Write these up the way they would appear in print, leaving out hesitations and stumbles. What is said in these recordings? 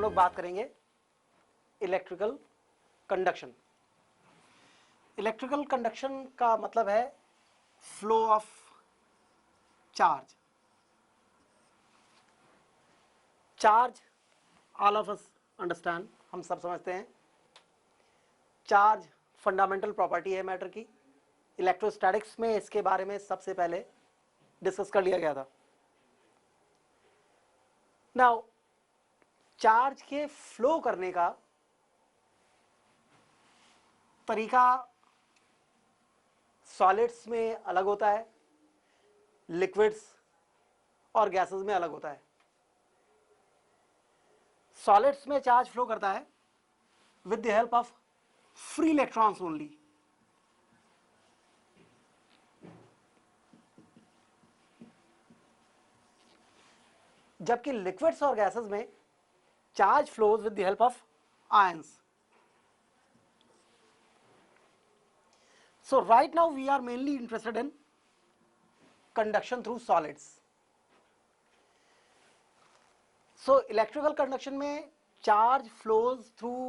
लोग बात करेंगे इलेक्ट्रिकल कंडक्शन। इलेक्ट्रिकल कंडक्शन का मतलब है flow of charge. Charge all of us understand, हम सब समझते हैं चार्ज फंडामेंटल प्रॉपर्टी है मैटर की। इलेक्ट्रोस्टैटिक्स में इसके बारे में सबसे पहले डिस्कस कर लिया गया था। नाउ चार्ज के फ्लो करने का तरीका सॉलिड्स में अलग होता है, लिक्विड्स और गैसेस में अलग होता है। सॉलिड्स में चार्ज फ्लो करता है with the help of free electrons only. जबकि लिक्विड्स और गैसेस में charge flows with the help of ions. So right now we are mainly interested in conduction through solids. So electrical conduction में charge flows through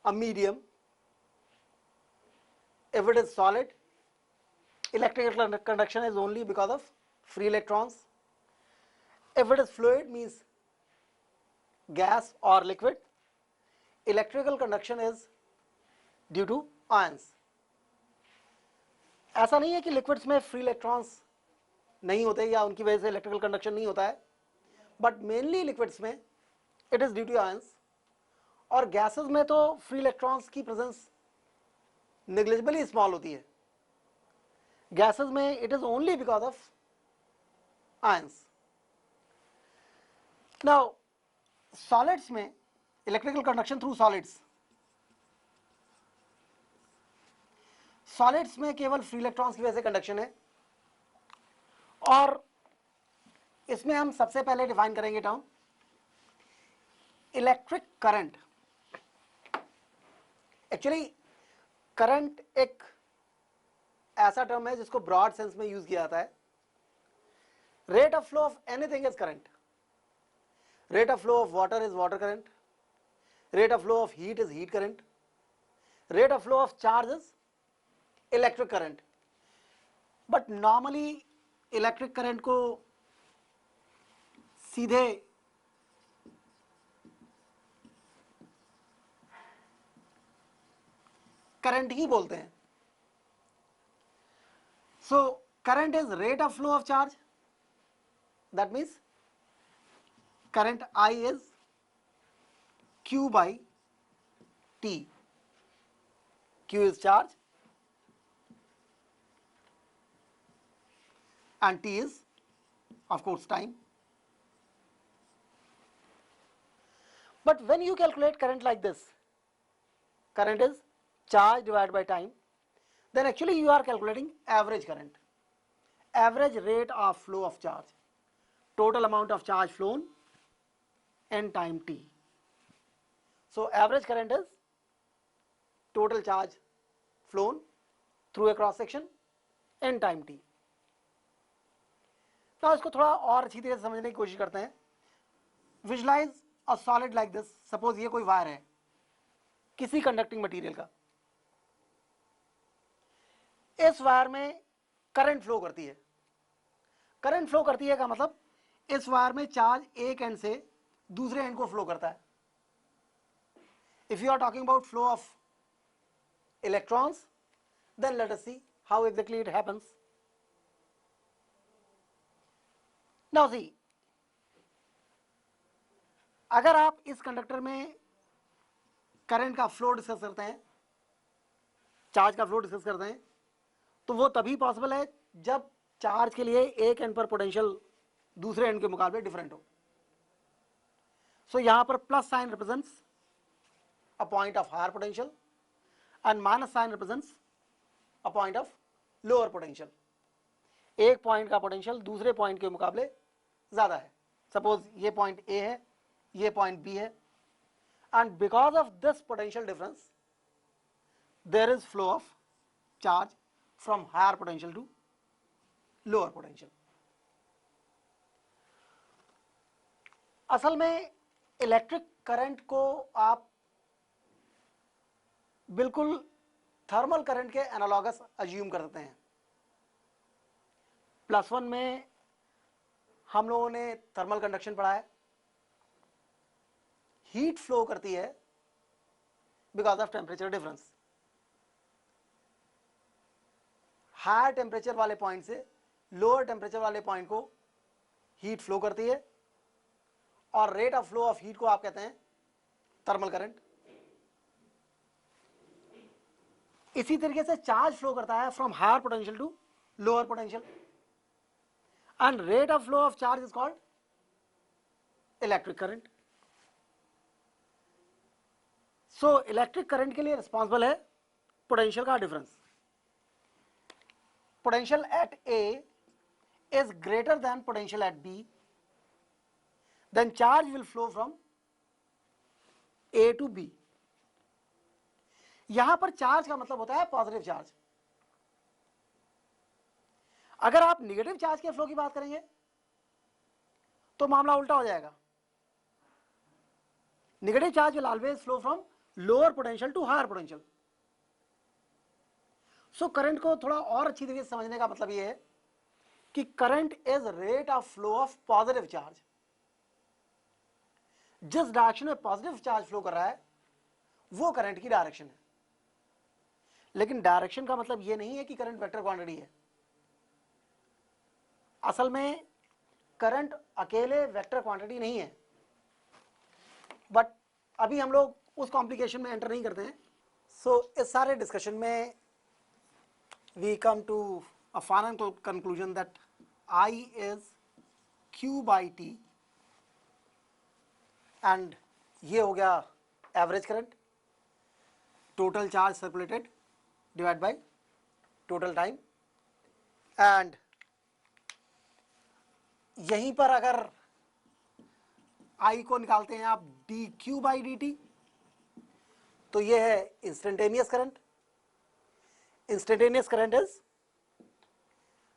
a medium. If it is solid, electrical conduction is only because of free electrons. If it is fluid, means gas or liquid, electrical conduction is due to ions. ऐसा नहीं है कि liquids में free electrons नहीं होते या उनकी वजह से इलेक्ट्रिकल कंडक्शन नहीं होता है, बट मेनली लिक्विड्स में it is due to ions. और गैसेस में तो फ्री इलेक्ट्रॉन्स की प्रेजेंस नेग्लिजिबली स्मॉल होती है। गैसेस में it is only because of ions. Now solids में electrical conduction through solids, solids में केवल फ्री इलेक्ट्रॉन्स की वजह से कंडक्शन है। और इसमें हम सबसे पहले डिफाइन करेंगे term electric current. Actually current एक ऐसा टर्म है जिसको ब्रॉड सेंस में यूज किया जाता है। Rate of flow of anything is current. Rate of flow of water is water current. Rate of flow of heat is heat current. Rate of flow of charge is electric current. But normally electric current को सीधे current ही बोलते हैं। So current is rate of flow of charge. That means current I is Q by T. Q is charge and T is of course time. But when you calculate current like this, current is charge divided by time, then actually you are calculating average current, average rate of flow of charge, total amount of charge flown in time t. So average current is total charge flown through a cross section in time t. Now इसको थोड़ा और अच्छी तरह से समझने की कोशिश करते हैं। Visualise a solid like this. Suppose ये कोई वायर है किसी कंडक्टिंग मटेरियल का। इस वायर में करंट फ्लो करती है। करंट फ्लो करती है का मतलब इस वायर में चार्ज एक एंड से दूसरे एंड को फ्लो करता है। If you are talking about flow of electrons, then let us see how exactly it happens. Now see, अगर आप इस कंडक्टर में करंट का फ्लो डिस्कस करते हैं, चार्ज का फ्लो डिस्कस करते हैं, तो वो तभी पॉसिबल है जब चार्ज के लिए एक एंड पर पोटेंशियल दूसरे एंड के मुकाबले डिफरेंट हो। सो यहां पर plus sign represents a point of higher potential and minus sign represents a point of lower potential. एक पॉइंट का पोटेंशियल दूसरे पॉइंट के मुकाबले ज्यादा है। सपोज ये पॉइंट ए है, ये पॉइंट बी है, and because of this potential difference there is flow of charge from higher potential to lower potential. असल में इलेक्ट्रिक करंट को आप बिल्कुल थर्मल करंट के एनालॉगस अज्यूम कर सकते हैं। +1 में हम लोगों ने थर्मल कंडक्शन पढ़ा है। हीट फ्लो करती है because of temperature difference. Higher temperature वाले पॉइंट से लोअर टेम्परेचर वाले पॉइंट को हीट फ्लो करती है और rate of flow of heat को आप कहते हैं थर्मल करंट। इसी तरीके से चार्ज फ्लो करता है from higher potential to lower potential and rate of flow of charge is called electric current. So electric current के लिए रिस्पॉन्सिबल है पोटेंशियल का difference. Potential at A is greater than potential at B, then charge will flow from A to B. यहां पर charge का मतलब होता है पॉजिटिव चार्ज। अगर आप निगेटिव चार्ज के फ्लो की बात करेंगे तो मामला उल्टा हो जाएगा। Negative charge will always flow from lower potential to higher potential. So current को थोड़ा और अच्छी तरीके से समझने का मतलब यह है कि current is rate of flow of positive charge. जिस डायरेक्शन में पॉजिटिव चार्ज फ्लो कर रहा है वो करंट की डायरेक्शन है। लेकिन डायरेक्शन का मतलब यह नहीं है कि करंट वेक्टर क्वांटिटी है। असल में करंट अकेले वेक्टर क्वांटिटी नहीं है, बट अभी हम लोग उस कॉम्प्लिकेशन में एंटर नहीं करते हैं। सो इस सारे डिस्कशन में we come to a final conclusion that I is Q by T and ये हो गया average current, total charge circulated divide by total time. And यहीं पर अगर I को निकालते हैं आप dQ by dt तो ये है instantaneous current. Instantaneous current is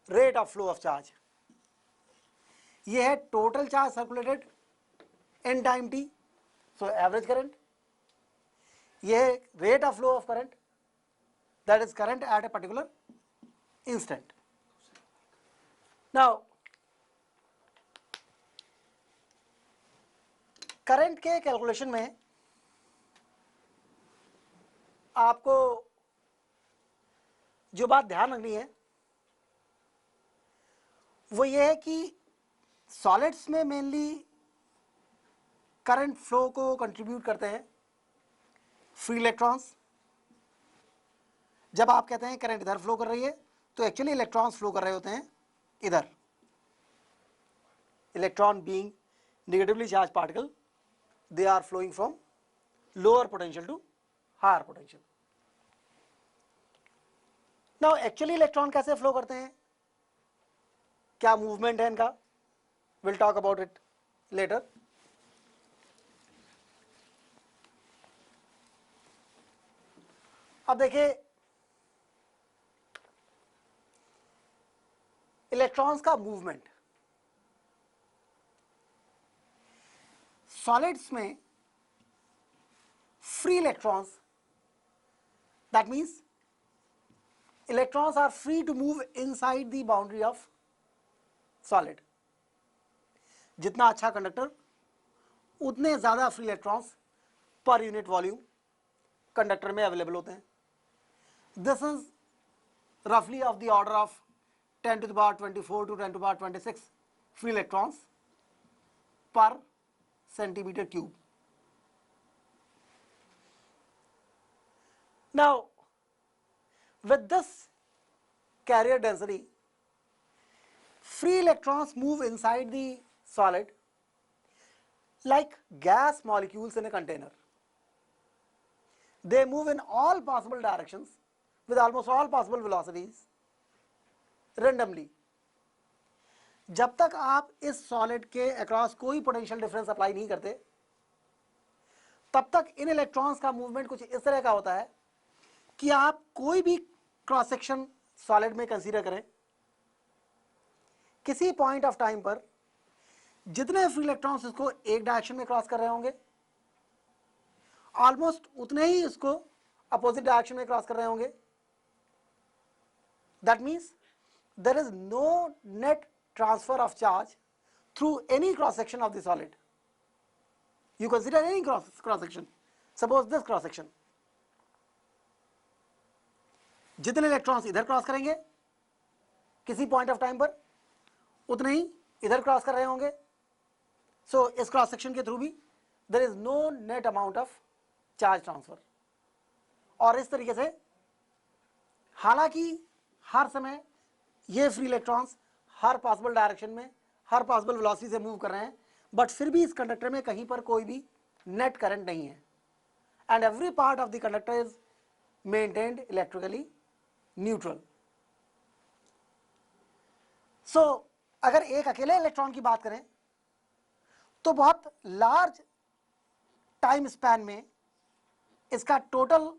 rate of flow of charge. ये है total charge circulated in time T, so average current. ये है rate of flow of current, that is current eight a particular instant. Now current के calculation में आपको जो बात ध्यान रखनी है वो ये है कि सॉलिड्स में मेनली करंट फ्लो को कंट्रीब्यूट करते हैं फ्री इलेक्ट्रॉन्स। जब आप कहते हैं करंट इधर फ्लो कर रही है तो एक्चुअली इलेक्ट्रॉन्स फ्लो कर रहे होते हैं इधर। Electron being negatively charge particle, they are flowing from lower potential to higher potential. Now actually electron कैसे फ्लो करते हैं, क्या मूवमेंट है इनका, will talk about it later. अब देखिए इलेक्ट्रॉन्स का मूवमेंट। सॉलिड्स में free electrons, that means electrons are free to move inside the boundary of solid. जितना अच्छा कंडक्टर उतने ज़्यादा free electrons per unit volume conductor में अवेलेबल होते हैं। दिस इज रफली of the order of 10 to the power 24 to 10 to the power 26 free electrons per centimetre cube. Now with this carrier density, free electrons move inside the solid like gas molecules in a container. They move in all possible directions with almost all possible velocities randomly. जब तक आप इस solid के across कोई potential difference apply नहीं करते तब तक इन इलेक्ट्रॉन्स का मूवमेंट कुछ इस तरह का होता है कि आप कोई भी क्रॉस सेक्शन सॉलिड में कंसीडर करें, किसी पॉइंट ऑफ टाइम पर जितने फ्री इलेक्ट्रॉन्स इसको एक डायरेक्शन में क्रॉस कर रहे होंगे, ऑलमोस्ट उतने ही इसको अपोजिट डायरेक्शन में क्रॉस कर रहे होंगे. That means there is no net transfer of charge through any cross section of the solid. You consider any cross section. Suppose this cross section. जितने इलेक्ट्रॉन्स इधर क्रॉस करेंगे किसी पॉइंट ऑफ टाइम पर, उतने ही इधर क्रॉस कर रहे होंगे. सो इस क्रॉस सेक्शन के थ्रू भी there is no net amount of charge transfer. और इस तरीके से हालांकि हर समय ये फ्री इलेक्ट्रॉन्स हर पॉसिबल डायरेक्शन में हर पॉसिबल वेलोसिटी से मूव कर रहे हैं, बट फिर भी इस कंडक्टर में कहीं पर कोई भी नेट करंट नहीं है. And every part of the conductor is maintained electrically neutral. So अगर एक अकेले इलेक्ट्रॉन की बात करें तो बहुत लार्ज टाइम स्पैन में इसका टोटल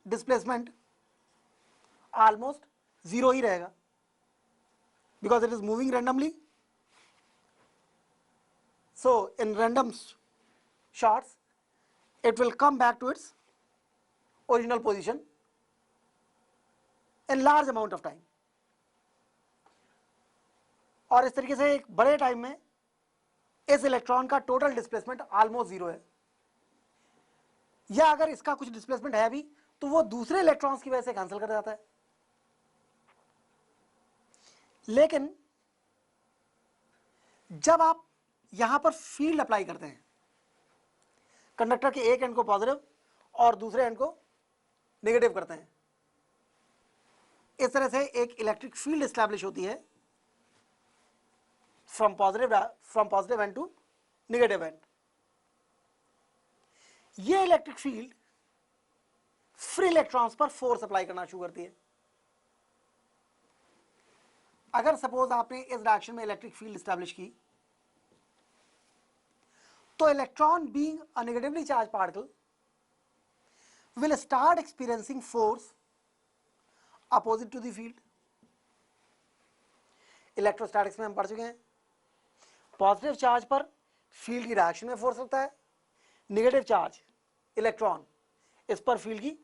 डिस्प्लेसमेंट ऑलमोस्ट जीरो ही रहेगा, because it is moving randomly. So in random shots it will come back to its original position in large amount of time. और इस तरीके से एक बड़े टाइम में इस इलेक्ट्रॉन का टोटल डिस्प्लेसमेंट ऑलमोस्ट जीरो है. या अगर इसका कुछ डिस्प्लेसमेंट है भी तो वो दूसरे इलेक्ट्रॉन्स की वजह से कैंसिल कर जाता है. लेकिन जब आप यहां पर फील्ड अप्लाई करते हैं, कंडक्टर के एक एंड को पॉजिटिव और दूसरे एंड को नेगेटिव करते हैं, इस तरह से एक इलेक्ट्रिक फील्ड एस्टैब्लिश होती है from positive end to negative end. ये इलेक्ट्रिक फील्ड फ्री इलेक्ट्रॉन्स पर फोर्स अप्लाई करना शुरू करती है. अगर सपोज आपने इस डायरेक्शन में इलेक्ट्रिक फील्ड एस्टैब्लिश की तो electron being a negatively charge particle will start experiencing force opposite to the field. Electrostatics में हम पढ़ चुके हैं, पॉजिटिव चार्ज पर फील्ड की डायरेक्शन में फोर्स लगता है, नेगेटिव चार्ज इलेक्ट्रॉन इस पर फील्ड की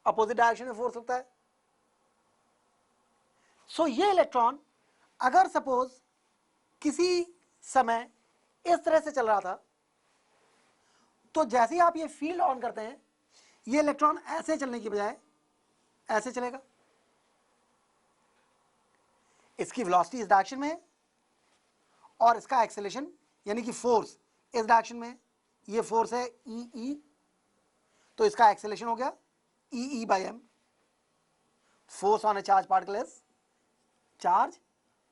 अपोजिट डायरेक्शन में फोर्स लगता है. सो ये इलेक्ट्रॉन अगर सपोज किसी समय इस तरह से चल रहा था तो जैसे ही आप ये फील्ड ऑन करते हैं ये इलेक्ट्रॉन ऐसे चलने की बजाय ऐसे चलेगा. इसकी वेलोसिटी इस डायरेक्शन में है और इसका एक्सेलरेशन यानी कि फोर्स इस डायरेक्शन में है. ये फोर्स है ई, तो इसका एक्सेलरेशन हो गया E by M. Force on a charge particle is charge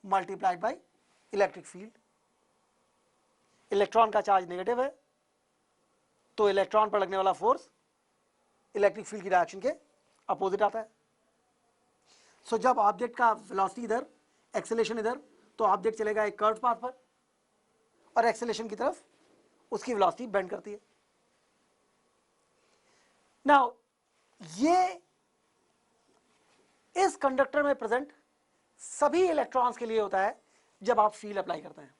multiplied by electric field. Electron का चार्ज नेगेटिव है तो इलेक्ट्रॉन पर लगने वाला फोर्स इलेक्ट्रिक फील्ड की डायरेक्शन के अपोजिट आता है. सो जब ऑब्जेक्ट का वेलोसिटी इधर, एक्सेलरेशन इधर, तो ऑब्जेक्ट चलेगा एक कर्व पाथ पर और एक्सेलरेशन की तरफ उसकी वेलोसिटी बेंड करती है. नाउ ये इस कंडक्टर में प्रेजेंट सभी इलेक्ट्रॉन्स के लिए होता है जब आप फील्ड अप्लाई करते हैं.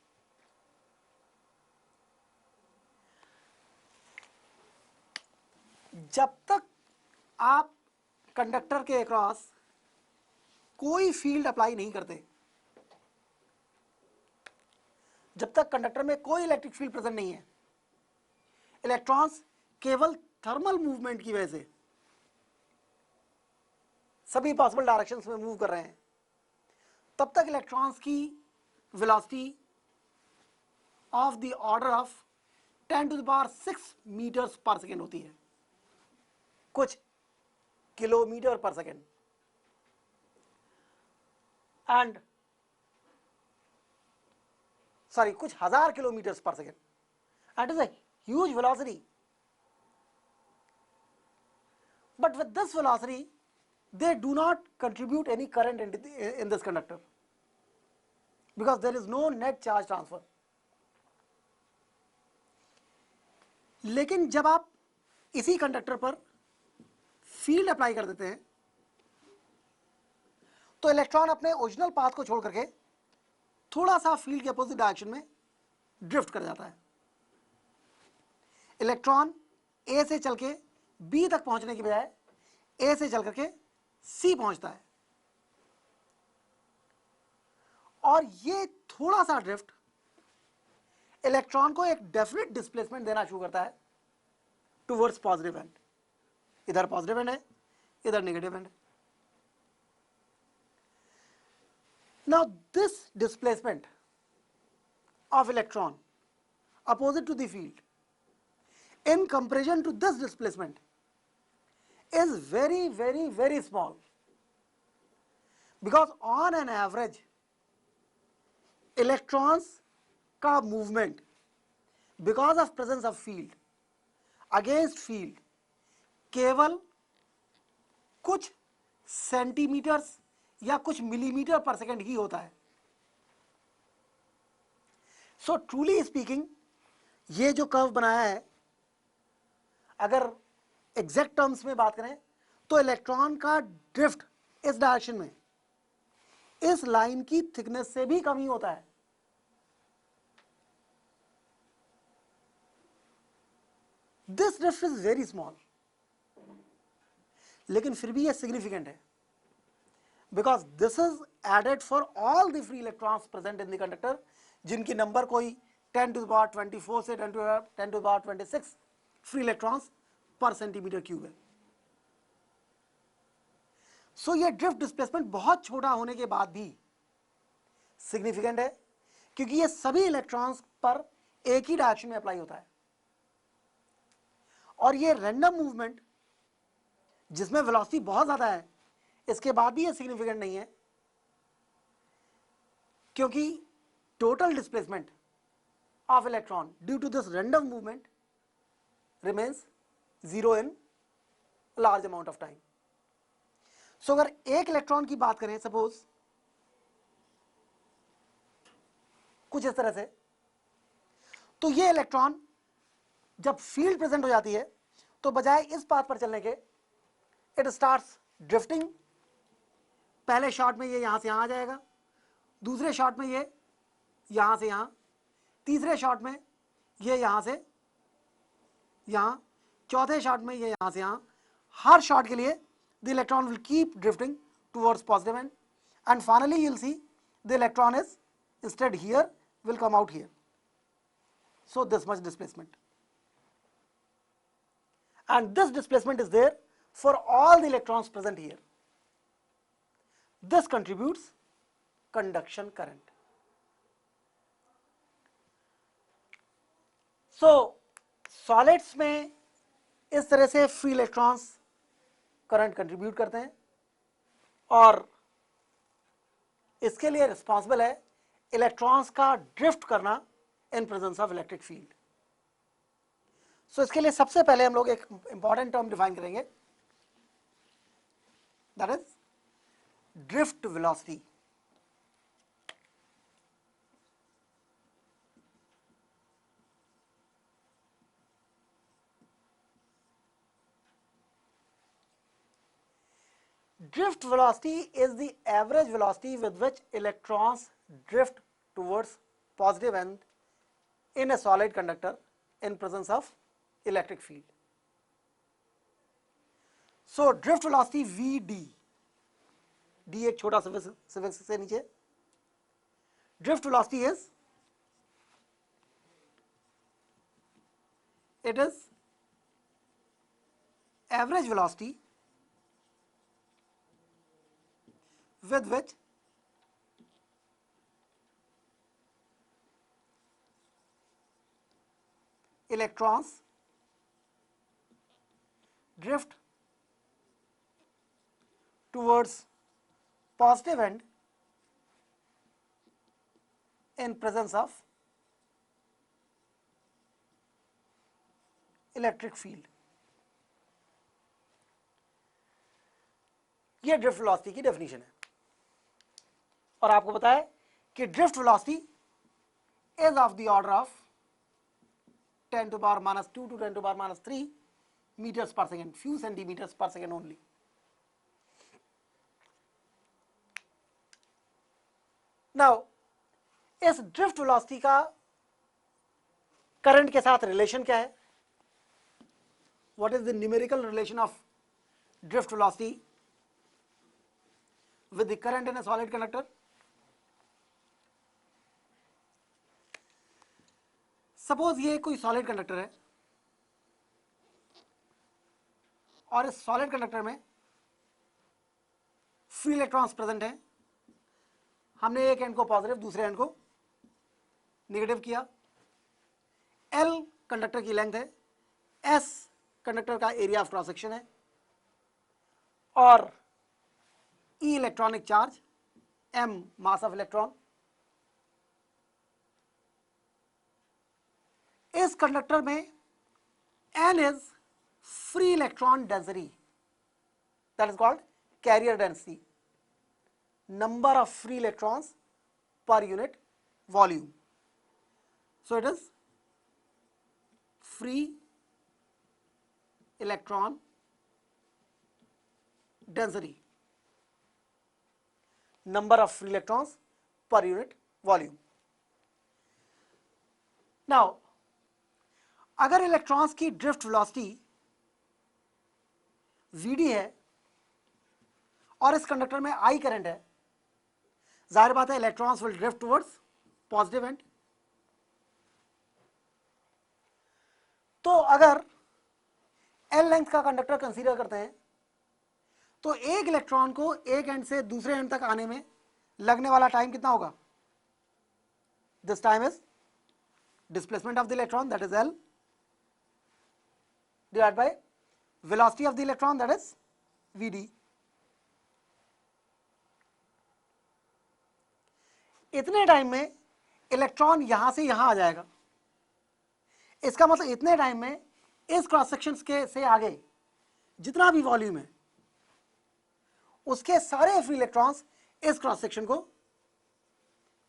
जब तक आप कंडक्टर के अक्रॉस कोई फील्ड अप्लाई नहीं करते, जब तक कंडक्टर में कोई इलेक्ट्रिक फील्ड प्रेजेंट नहीं है, इलेक्ट्रॉन्स केवल थर्मल मूवमेंट की वजह से सभी पॉसिबल डायरेक्शंस में मूव कर रहे हैं, तब तक इलेक्ट्रॉन्स की velocity of the order of 10⁶ metres पर सेकेंड होती है, कुछ किलोमीटर पर सेकेंड. एंड सॉरी कुछ हजार किलोमीटर्स पर second. And is a huge velocity. But with this velocity, they do not contribute any current in this conductor because there is no net charge transfer. लेकिन जब आप इसी conductor पर field apply कर देते हैं तो इलेक्ट्रॉन अपने ओरिजिनल पाथ को छोड़ करके थोड़ा सा फील्ड के अपोजिट डायरेक्शन में ड्रिफ्ट कर जाता है। इलेक्ट्रॉन ए से चल के बी तक पहुंचने की बजाय ए से चल करके सी पहुंचता है, और ये थोड़ा सा ड्रिफ्ट इलेक्ट्रॉन को एक डेफिनेट डिस्प्लेसमेंट देना शुरू करता है टुवर्ड्स पॉजिटिव एंड। इधर पॉजिटिव एंड है, इधर नेगेटिव एंड है। Now this displacement of electron opposite to the field in comparison to this displacement is very small, because on an average electrons का movement because of presence of field against field केवल कुछ centimetres या कुछ millimetre पर second ही होता है। सो truly speaking ये जो कर्व बनाया है, अगर एग्जैक्ट टर्म्स में बात करें तो इलेक्ट्रॉन का ड्रिफ्ट इस डायरेक्शन में इस लाइन की थिकनेस से भी कम ही होता है। This drift is very small, लेकिन फिर भी ये सिग्निफिकेंट है, because this is added for all the free electrons present in the conductor, जिनकी नंबर कोई 10 to the power 24 से 10 to the power 26 free electrons per centimetre cube है। सो ये ड्रिफ्ट डिस्प्लेसमेंट बहुत छोटा होने के बाद भी सिग्निफिकेंट है, क्योंकि ये सभी इलेक्ट्रॉन्स पर एक ही डायरेक्शन में अप्लाई होता है, और ये रैंडम मूवमेंट जिसमें वेलोसिटी बहुत ज्यादा है, इसके बाद भी ये सिग्निफिकेंट नहीं है, क्योंकि total displacement of electron due to this random movement remains zero in large amount of time. So अगर एक इलेक्ट्रॉन की बात करें, सपोज कुछ इस तरह से, तो ये इलेक्ट्रॉन जब फील्ड प्रेजेंट हो जाती है तो बजाय इस पाथ पर चलने के इट स्टार्ट्स ड्रिफ्टिंग। पहले शॉट में ये यहां से यहां आ जाएगा, दूसरे शॉट में ये यहां से यहां, तीसरे शॉट में ये यहां से यहां, चौथे शॉट में ये यहां से यहां। हर शॉट के लिए the electron will keep drifting towards positive end, and finally you will see the electron is instead here will come out here. So this much displacement, and this displacement is there for all the electrons present here. This contributes conduction current. So solids में इस तरह से free electrons current contribute करते हैं, और इसके लिए responsible है इलेक्ट्रॉन्स का ड्रिफ्ट करना in presence of electric field. So इसके लिए सबसे पहले हम लोग एक इंपॉर्टेंट टर्म डिफाइन करेंगे, that is drift velocity. Drift velocity is the average velocity with which electrons drift towards positive end in a solid conductor in presence of electric field. So drift velocity Vd, d एक छोटा suffix से नीचे, drift velocity is, it is average velocity with which electrons drift towards positive end in presence of electric field. ये drift velocity की definition है, और आपको पता है कि drift velocity is of the order of 10 to the power -2 to 10 to the power -3 meters per second, few centimeters per second only. Now इस drift velocity का करंट के साथ रिलेशन क्या है, what is the numerical relation of drift velocity with the current in a solid conductor. Suppose ये कोई solid conductor है और इस सॉलिड कंडक्टर में फ्री इलेक्ट्रॉन्स प्रेजेंट हैं, हमने एक एंड को पॉजिटिव दूसरे एंड को नेगेटिव किया। एल कंडक्टर की लेंथ है, एस कंडक्टर का एरिया ऑफ क्रॉस सेक्शन है और E electronic charge, M mass of electron. इस कंडक्टर में N is free electron density, that is called carrier density, number of free electrons per unit volume. So it is free electron density, number of free electrons per unit volume. Now अगर electrons की drift velocity Vd है और इस conductor में I current है, जाहिर बात है electrons will drift towards positive and. तो अगर एल लेंथ का कंडक्टर कंसीडर करते हैं तो एक इलेक्ट्रॉन को एक एंड से दूसरे एंड तक आने में लगने वाला टाइम कितना होगा, this time is displacement of the electron that is L divide by velocity of the electron that is VD. इतने टाइम में इलेक्ट्रॉन यहां से यहां आ जाएगा, इसका मतलब इतने टाइम में इस क्रॉस सेक्शन के से आगे जितना भी वॉल्यूम है उसके सारे फ्री इलेक्ट्रॉन्स इस क्रॉस सेक्शन को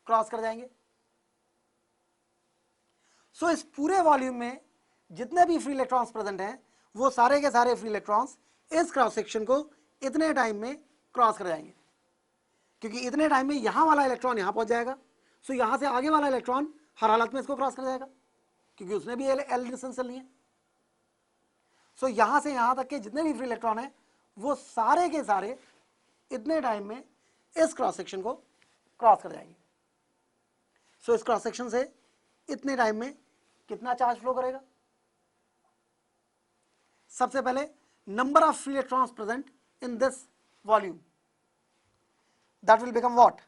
क्रॉस कर जाएंगे। सो इस पूरे वॉल्यूम में जितने भी फ्री इलेक्ट्रॉन्स प्रेजेंट हैं वो सारे के सारे फ्री इलेक्ट्रॉन्स इस क्रॉस सेक्शन को इतने टाइम में क्रॉस कर जाएंगे, क्योंकि इतने टाइम में यहां वाला इलेक्ट्रॉन यहां पहुंच जाएगा। सो यहां से आगे वाला इलेक्ट्रॉन हर हालत में इसको क्रॉस कर जाएगा क्योंकि उसने भी एल डिस्टेंस ली है। सो यहां से यहां तक के जितने भी फ्री इलेक्ट्रॉन हैं वो सारे के सारे इतने टाइम में इस क्रॉस सेक्शन को क्रॉस कर जाएंगे। सो इस क्रॉस सेक्शन से इतने टाइम में कितना चार्ज फ्लो करेगा, सबसे पहले number of free electrons present in this volume, that will become what,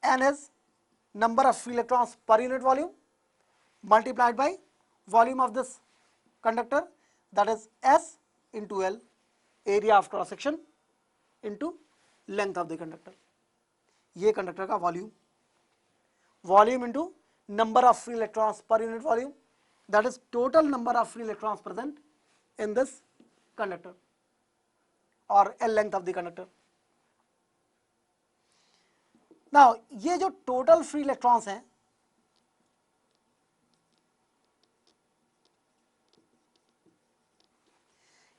n is number of free electrons per unit volume multiplied by volume of this conductor, that is S into L, area of cross section into length of the conductor। ये conductor का volume, volume into number of free electrons per unit volume, that is total number of free electrons present in this conductor or L length of the conductor। Now ये जो total free electrons हैं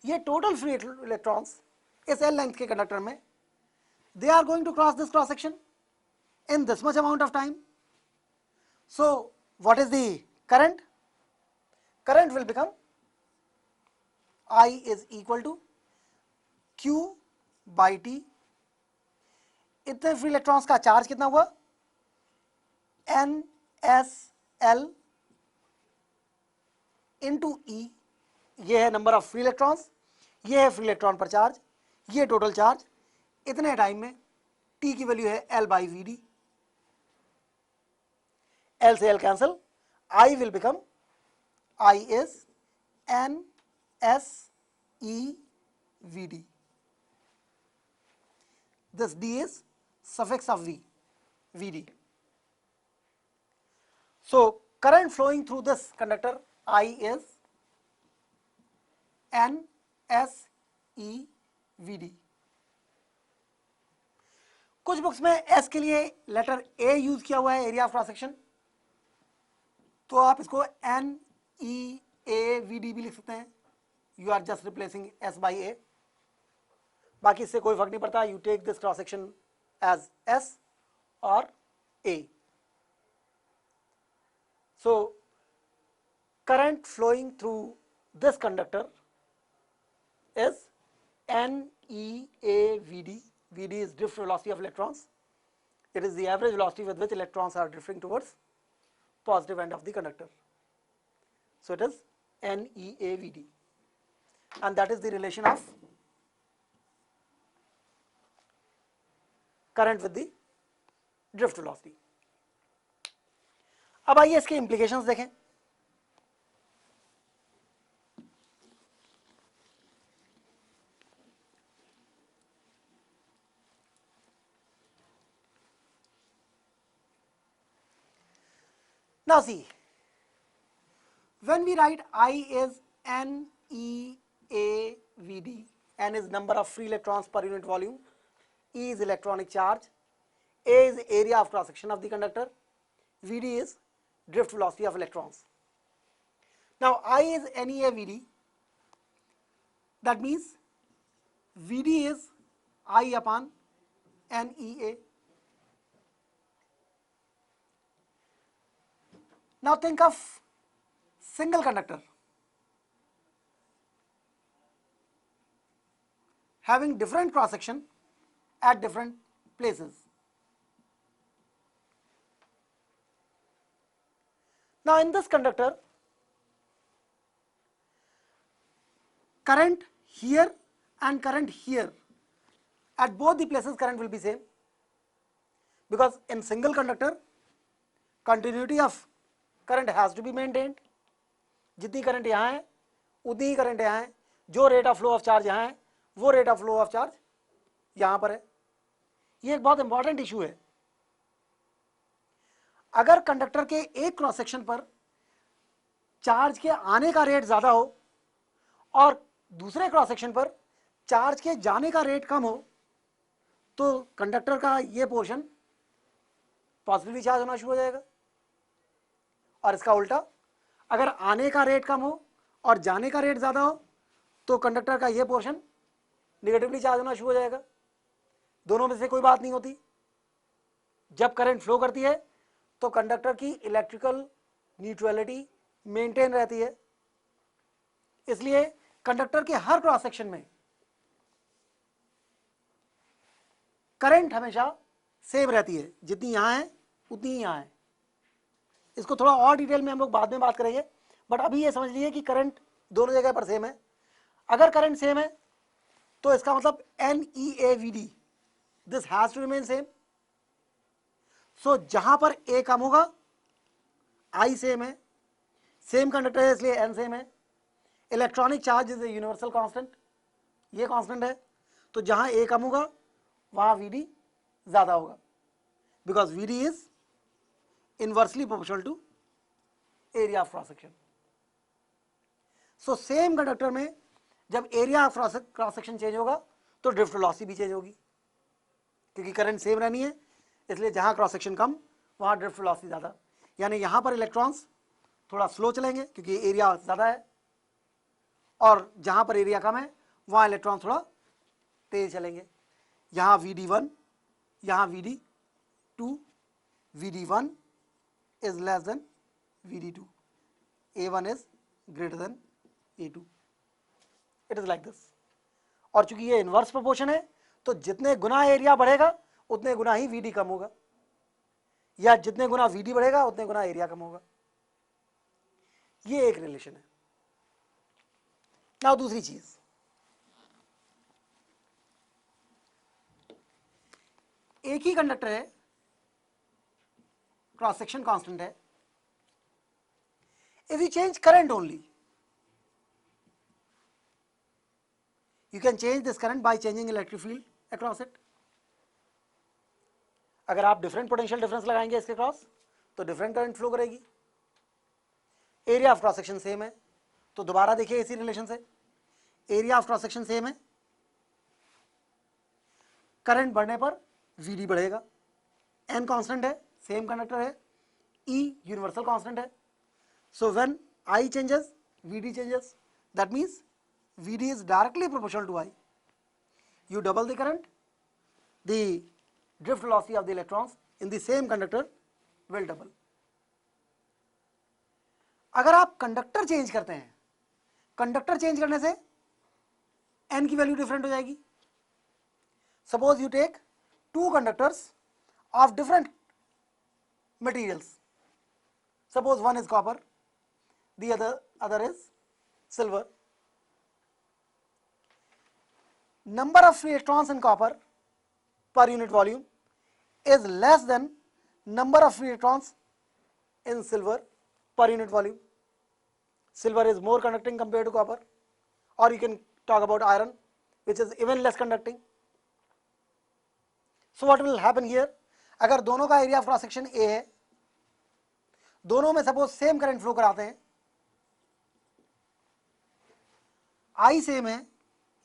ये total free electrons इस L length के conductor में they are going to cross this cross section in this much amount of time. So what is the current, current will become I is equal to Q by T। इतने free electrons का charge कितना हुआ, NsL into E, ये है number of free electrons, ये है free electron पर charge, ये टोटल चार्ज। इतने टाइम में T की वैल्यू है L बाई Vd, L से L cancel, I will become I is NsEVd, this D is suffix of V, Vd। So current flowing through this conductor I is NsEVd। कुछ books में S के लिए letter A use किया हुआ है, area of cross section, तो आप इसको NEAVD भी लिख सकते हैं, you are just replacing S by A। बाकी इससे कोई फर्क नहीं पड़ता, you take this cross section as S और A। So current flowing through this conductor is NEAVD. VD is drift velocity of electrons. It is the average velocity with which electrons are drifting towards positive end of the conductor. So it is NEAVD, and that is the relation of current with the drift velocity. अब आइए इसके implications देखें. Now see, when we write I is NEAVD, N is number of free electrons per unit volume, E is electronic charge, A is area of cross section of the conductor, VD is drift velocity of electrons. Now I is NEAVD, that means VD is I upon NEA. Now think of single conductor having different cross section at different places. Now in this conductor, current here and current here, at both the places current will be same, because in single conductor continuity of current has to be maintained. जितनी current यहाँ है उतनी ही current यहाँ है, जो rate of flow of charge यहाँ है वो rate of flow of charge यहाँ पर है. ये एक बहुत इंपॉर्टेंट इशू है. अगर कंडक्टर के एक क्रॉस सेक्शन पर चार्ज के आने का रेट ज़्यादा हो और दूसरे क्रॉस सेक्शन पर चार्ज के जाने का रेट कम हो, तो कंडक्टर का ये पोर्शन पॉजिटिवली चार्ज होना शुरू हो जाएगा. और इसका उल्टा, अगर आने का रेट कम हो और जाने का रेट ज़्यादा हो तो कंडक्टर का ये पोर्शन निगेटिवली चार्ज होना शुरू हो जाएगा. दोनों में से कोई बात नहीं होती. जब करंट फ्लो करती है तो कंडक्टर की इलेक्ट्रिकल न्यूट्रलिटी मेंटेन रहती है. इसलिए कंडक्टर के हर क्रॉस सेक्शन में करंट हमेशा सेम रहती है. जितनी यहाँ है उतनी ही यहाँ है. इसको थोड़ा और डिटेल में हम लोग बाद में बात करेंगे, बट अभी ये समझ लीजिए कि करंट दोनों जगह पर सेम है. अगर करंट सेम है तो इसका मतलब NEAVD, this has to remain same. So जहां पर A कम होगा I सेम है, सेम कंडक्टर है इसलिए N सेम है. Electronic charge is a universal constant, ये कांस्टेंट है. तो जहां A कम होगा वहां VD ज्यादा होगा, because VD is inversely proportional to area of cross section. So same conductor में जब area of cross section change होगा तो ड्रिफ्ट वेलोसिटी भी चेंज होगी, क्योंकि करंट सेम रहनी है. इसलिए जहां क्रॉस सेक्शन कम वहां ड्रिफ्ट वेलोसिटी ज़्यादा. यानी यहां पर इलेक्ट्रॉन्स थोड़ा स्लो चलेंगे क्योंकि एरिया ज़्यादा है, और जहां पर एरिया कम है वहां इलेक्ट्रॉन थोड़ा तेज चलेंगे. यहाँ VD1, यहाँ VD2. VD1 is less than VD2. A1 is greater than A2. It is like this. और चूंकि ये इनवर्स प्रोपोर्शन है तो जितने गुना एरिया बढ़ेगा उतने गुना ही VD कम होगा, या जितने गुना VD बढ़ेगा उतने गुना एरिया कम होगा. ये एक रिलेशन है. नाउ दूसरी चीज, एक ही कंडक्टर है, क्रॉस सेक्शन कांस्टेंट है. If you change current only, you can change this current by changing electric field across it. अगर आप डिफरेंट पोटेंशियल डिफरेंस लगाएंगे इसके क्रॉस तो डिफरेंट करंट फ्लो करेगी. Area of cross section same है, तो दोबारा देखिए इसी रिलेशन से, area of cross section same है, करंट बढ़ने पर VD बढ़ेगा. N कांस्टेंट है, सेम कंडक्टर है, E यूनिवर्सल कांस्टेंट है. So when I changes, VD changes. That means VD is directly proportional to I. You double the current, the drift velocity of the electrons in the same conductor will double. अगर आप conductor change करते हैं, conductor change करने से n की value different हो जाएगी. Suppose you take two conductors of different materials. Suppose one is copper, the other is silver. Number of free electrons in copper per unit volume is less than number of free electrons in silver per unit volume. Silver is more conducting compared to copper, or you can talk about iron, which is even less conducting. So what will happen here? अगर दोनों का area of cross section A है, दोनों में suppose same current flow कराते हैं, आई same है,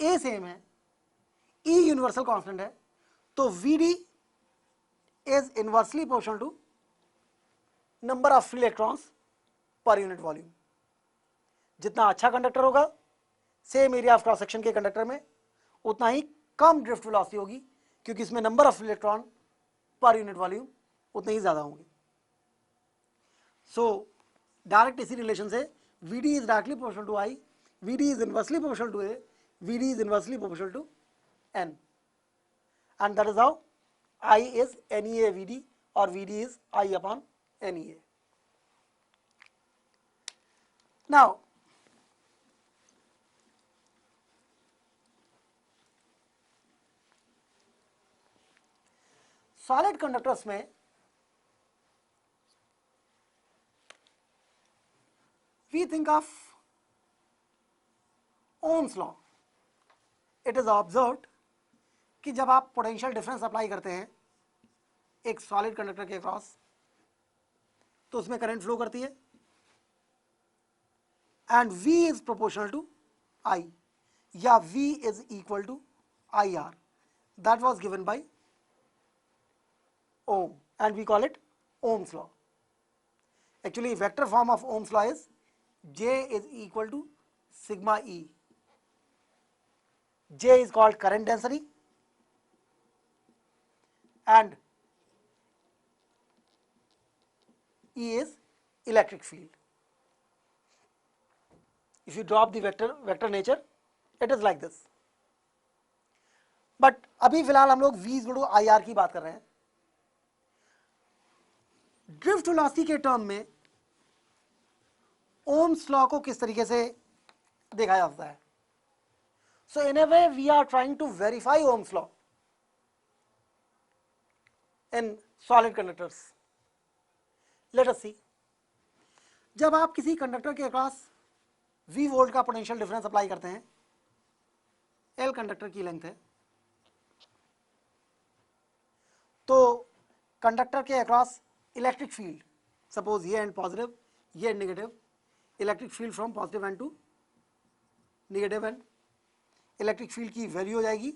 ए same है, ई यूनिवर्सल कांस्टेंट है, तो V D is inversely proportional to number of free electrons per unit volume. जितना अच्छा कंडक्टर होगा same area of cross section के कंडक्टर में, उतना ही कम ड्रिफ्ट वेलोसिटी होगी, क्योंकि इसमें number of electron per unit volume उतने ही ज़्यादा होंगे. सो डायरेक्ट इसी रिलेशन से V D is directly proportional to I, V D is inversely proportional to A, V D is inversely proportional to N, and that is how I is N E A V D, और V D is I upon N E A. Now solid conductors में we think of Ohm's law. It is observed कि जब आप potential difference apply करते हैं एक solid conductor के across, तो उसमें करंट फ्लो करती है, and V is proportional to I, या V is equal to IR. That was given by Ohm, and we call it Ohm's law. Actually, vector form of Ohm's law is J is equal to sigma E. J is called current density and E is electric field. If you drop the vector nature, it is like this. But अभी फिलहाल हम लोग V is equal to IR की बात कर रहे हैं. Drift velocity के टर्म में ओम्स लॉ को किस तरीके से देखा जाता है? So in a way we are trying to verify Ohm's law in solid conductors. Let us see. जब आप किसी कंडक्टर के अक्रॉस V वोल्ट का पोटेंशियल डिफरेंस अप्लाई करते हैं, L कंडक्टर की लेंथ है, तो कंडक्टर के अक्रॉस इलेक्ट्रिक फील्ड, सपोज ये एंड पॉजिटिव, ये end negative, electric field from positive end to negative end, electric field की वैल्यू हो जाएगी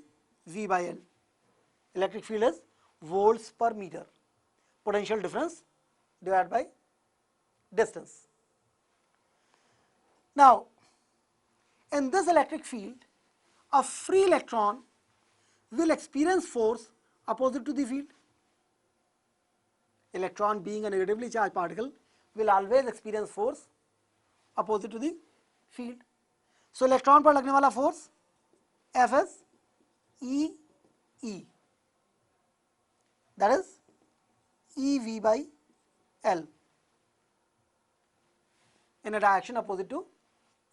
V by L. Electric field is volts per metre, potential difference divide by distance. Now, in this electric field, a free electron will experience force opposite to the field. Electron being a negatively charged particle will always experience force opposite to the field. So, electron पर लगने वाला force F is E, that is EV by L in a direction opposite to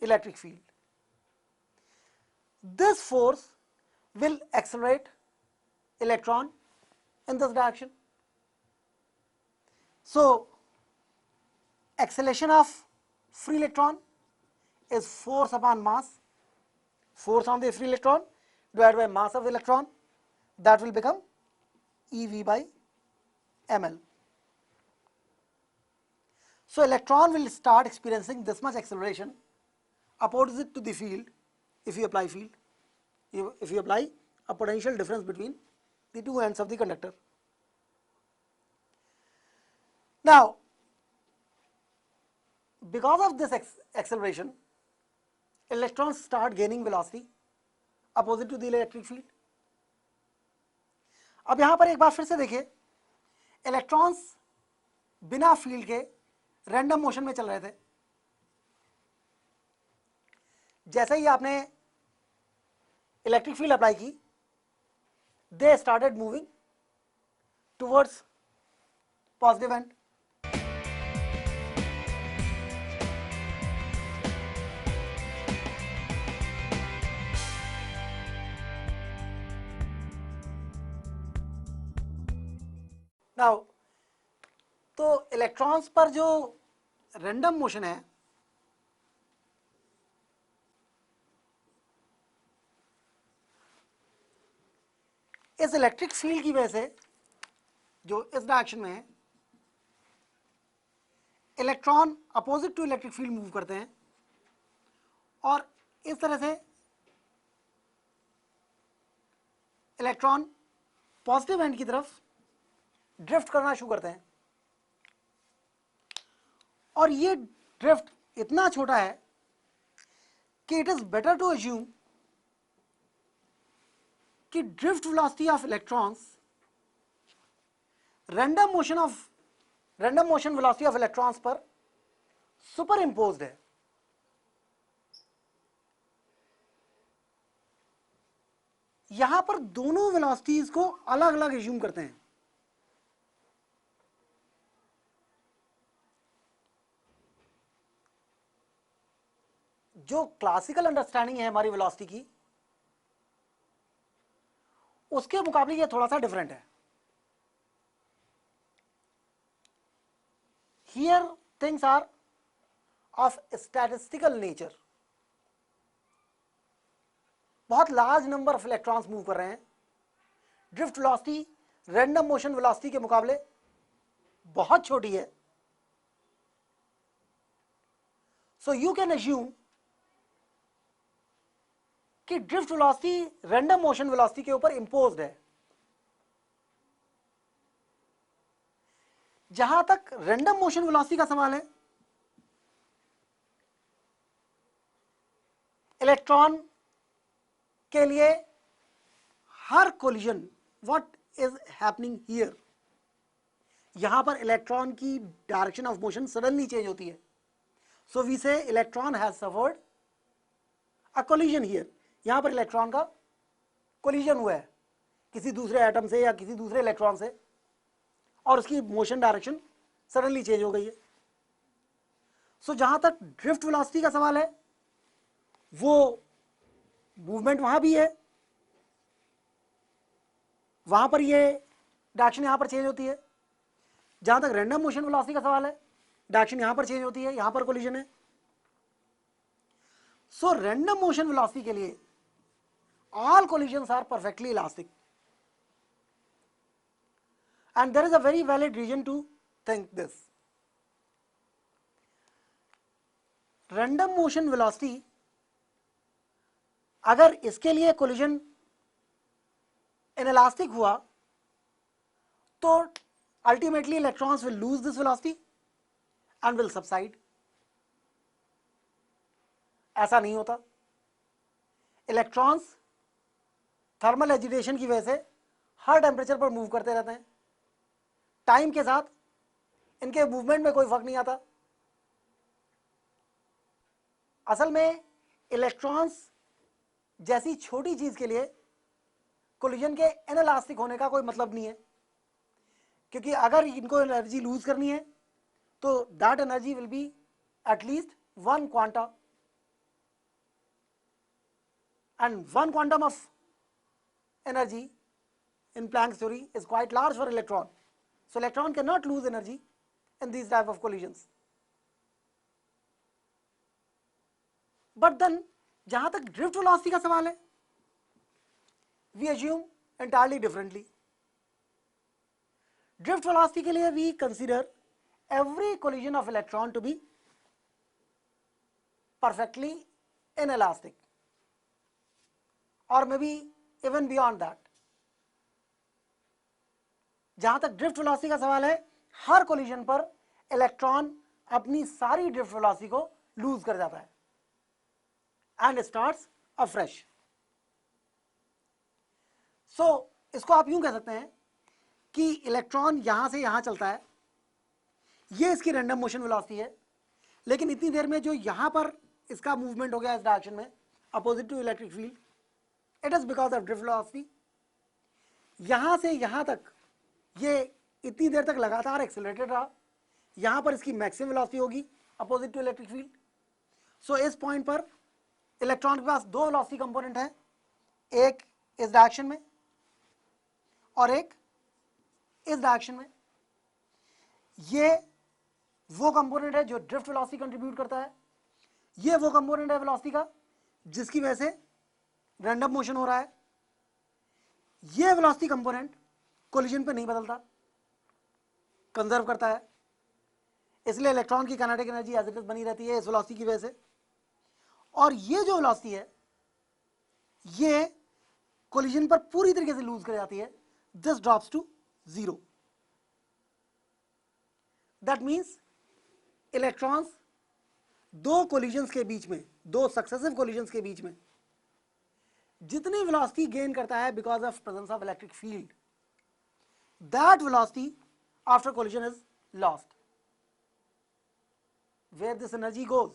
electric field. This force will accelerate electron in this direction. So, acceleration of free electron is force upon mass, force on the free electron divided by mass of electron, that will become EV by ml. So, electron will start experiencing this much acceleration opposite to the field if you apply field, if you apply a potential difference between the two ends of the conductor. Now, because of this acceleration, electrons start gaining velocity opposite to the electric field. अब यहाँ पर एक बार फिर से देखिए, electrons बिना field के random motion में चल रहे थे, जैसे ही आपने इलेक्ट्रिक फील्ड अप्लाई की, they started moving towards positive and. Now तो इलेक्ट्रॉन्स पर जो रैंडम मोशन है, इस इलेक्ट्रिक फील्ड की वजह से जो इस डायरेक्शन में है, electron opposite to electric field move करते हैं और इस तरह से इलेक्ट्रॉन पॉजिटिव एंड की तरफ ड्रिफ्ट करना शुरू करते हैं। और ये ड्रिफ्ट इतना छोटा है कि it is better to assume कि drift velocity of electrons random motion velocity of electrons पर सुपर इम्पोज्ड है। यहां पर दोनों वेलोसिटीज को अलग अलग अज्यूम करते हैं। जो क्लासिकल अंडरस्टैंडिंग है हमारी वेलोसिटी की, उसके मुकाबले ये थोड़ा सा डिफरेंट है। Here things are of statistical nature. बहुत large number of electrons move कर रहे हैं। Drift velocity random motion velocity के मुकाबले बहुत छोटी है। सो यू कैन अज्यूम कि drift velocity random motion velocity के ऊपर इंपोज्ड है। जहां तक रैंडम मोशन वेलोसिटी का सवाल है, इलेक्ट्रॉन के लिए हर collision, what is happening here, यहां पर इलेक्ट्रॉन की direction of motion suddenly change होती है। So we say electron has suffered a collision here. यहां पर इलेक्ट्रॉन का कोलिजन हुआ है किसी दूसरे एटम से या किसी दूसरे इलेक्ट्रॉन से, और उसकी मोशन डायरेक्शन सडनली चेंज हो गई है। सो जहां तक ड्रिफ्ट वेलोसिटी का सवाल है, वो मूवमेंट वहां भी है, वहां पर ये डायरेक्शन यहां पर चेंज होती है। जहां तक रैंडम मोशन वेलोसिटी का सवाल है, डायरेक्शन यहां पर चेंज होती है, यहां पर कोलिजन है। सो रैंडम मोशन वेलोसिटी के लिए all collisions are perfectly elastic, and there is a very valid reason to think this. Random motion velocity, अगर इसके लिए collision inelastic हुआ तो ultimately electrons will lose this velocity and will subside. ऐसा नहीं होता। इलेक्ट्रॉन्स थर्मल एजिटेशन की वजह से हर टेम्परेचर पर मूव करते रहते हैं। टाइम के साथ इनके मूवमेंट में कोई फर्क नहीं आता। असल में इलेक्ट्रॉन्स जैसी छोटी चीज के लिए कोलिजन के इनइलास्टिक होने का कोई मतलब नहीं है, क्योंकि अगर इनको एनर्जी लूज करनी है तो that energy will be at least one quanta, and one quantum of energy in Planck's theory is quite large for electron. So electron cannot lose energy in these type of collisions. But then जहां तक drift velocity का सवाल है, we assume entirely differently. Drift velocity के लिए we consider every collision of electron to be perfectly inelastic, or maybe even beyond that. जहां तक drift velocity का सवाल है, हर कोलिजन पर इलेक्ट्रॉन अपनी सारी ड्रिफ्ट वेलोसिटी को लूज कर जाता है एंड स्टार्ट्स अफ्रेश। सो इसको आप यूं कह सकते हैं कि इलेक्ट्रॉन यहां से यहां चलता है, ये इसकी रैंडम मोशन वेलोसिटी है, लेकिन इतनी देर में जो यहां पर इसका मूवमेंट हो गया इस डायरेक्शन में opposite to electric field, it is because of drift velocity. यहां से यहां तक ये इतनी देर तक लगातार एक्सेलरेटेड रहा, यहां पर इसकी मैक्सिमम वेलोसिटी होगी अपोजिट टू इलेक्ट्रिक फील्ड। सो इस पॉइंट पर इलेक्ट्रॉन के पास दो वेलोसिटी कंपोनेंट है, एक इस डायरेक्शन में और एक इस डायरेक्शन में। ये वो कंपोनेंट है जो ड्रिफ्ट वेलोसिटी कंट्रीब्यूट करता है, ये वो कंपोनेंट है वेलोसिटी का जिसकी वजह से रैंडम मोशन हो रहा है। ये वेलोसिटी कंपोनेंट कोलिजन पे नहीं बदलता, कंजर्व करता है, इसलिए इलेक्ट्रॉन की kinetic energy as it is बनी रहती है इस वेलोसिटी की वजह से। और ये जो वेलोसिटी है ये कोलिजन पर पूरी तरीके से लूज कर जाती है, this drops to zero. That means electrons दो कोलिजन्स के बीच में, दो सक्सेसिव कोलिजन्स के बीच में जितनी वेलोसिटी गेन करता है because of presence of electric field, that velocity after collision is lost. Where this energy goes,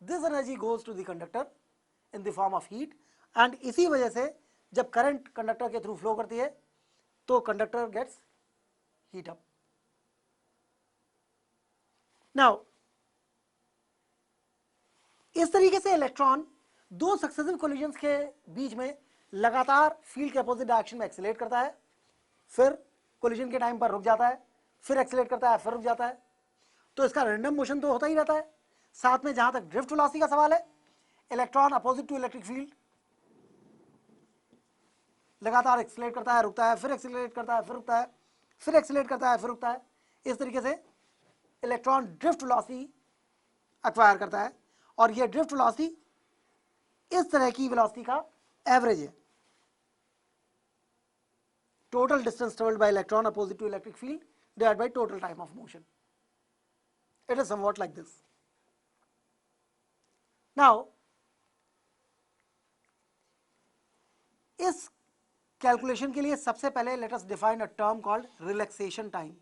this energy goes to the conductor in the form of heat, and इसी वजह से जब करंट कंडक्टर के through flow करती है तो conductor gets heat up. Now इस तरीके से इलेक्ट्रॉन दो सक्सेसिव कोलिजन्स के बीच में लगातार फील्ड के अपोजिट डायरेक्शन में एक्सेलरेट करता है, फिर कोलिजन के टाइम पर रुक जाता है, फिर एक्सेलरेट करता है, फिर रुक जाता है। तो इसका रैंडम मोशन तो होता ही रहता है। साथ में जहां तक ड्रिफ्ट वेलोसिटी का सवाल है, electron opposite to electric field लगातार एक्सेलरेट करता है, रुकता है, फिर एक्सेलरेट करता है, फिर रुकता है, फिर एक्सेलरेट करता है, फिर रुकता है। इस तरीके से इलेक्ट्रॉन ड्रिफ्ट वेलोसिटी एक्वायर करता है, और यह ड्रिफ्ट वेलोसिटी इस तरह की वेलोसिटी का एवरेज है। Total distance travelled by electron opposite to electric field divided by total time of motion. It is somewhat like this. Now इस कैलकुलेशन के लिए सबसे पहले let us define a term called relaxation time.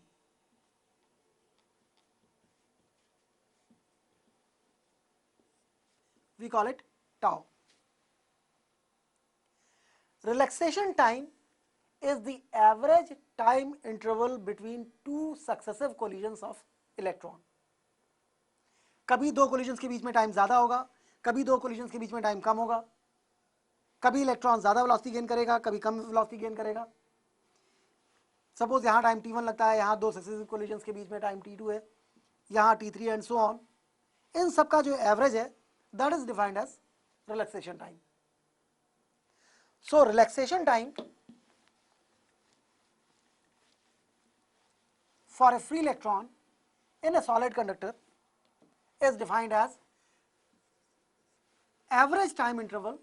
We call it tau. Relaxation time is the average time interval between two successive collisions of electron. कभी दो collisions के बीच में टाइम ज्यादा होगा, कभी दो कोलिजन्स के बीच में टाइम कम होगा, कभी इलेक्ट्रॉन ज्यादा वेलोसिटी गेन करेगा, कभी कम वेलोसिटी गेन करेगा। सपोज यहाँ टाइम t1 लगता है, यहाँ दो सक्सेसिव कोलिजन्स के बीच में टाइम t2 है, यहाँ t3 एंड सो ऑन। इन सब का जो एवरेज है that is defined as relaxation time. So relaxation time for a free electron in a solid conductor is defined as average time interval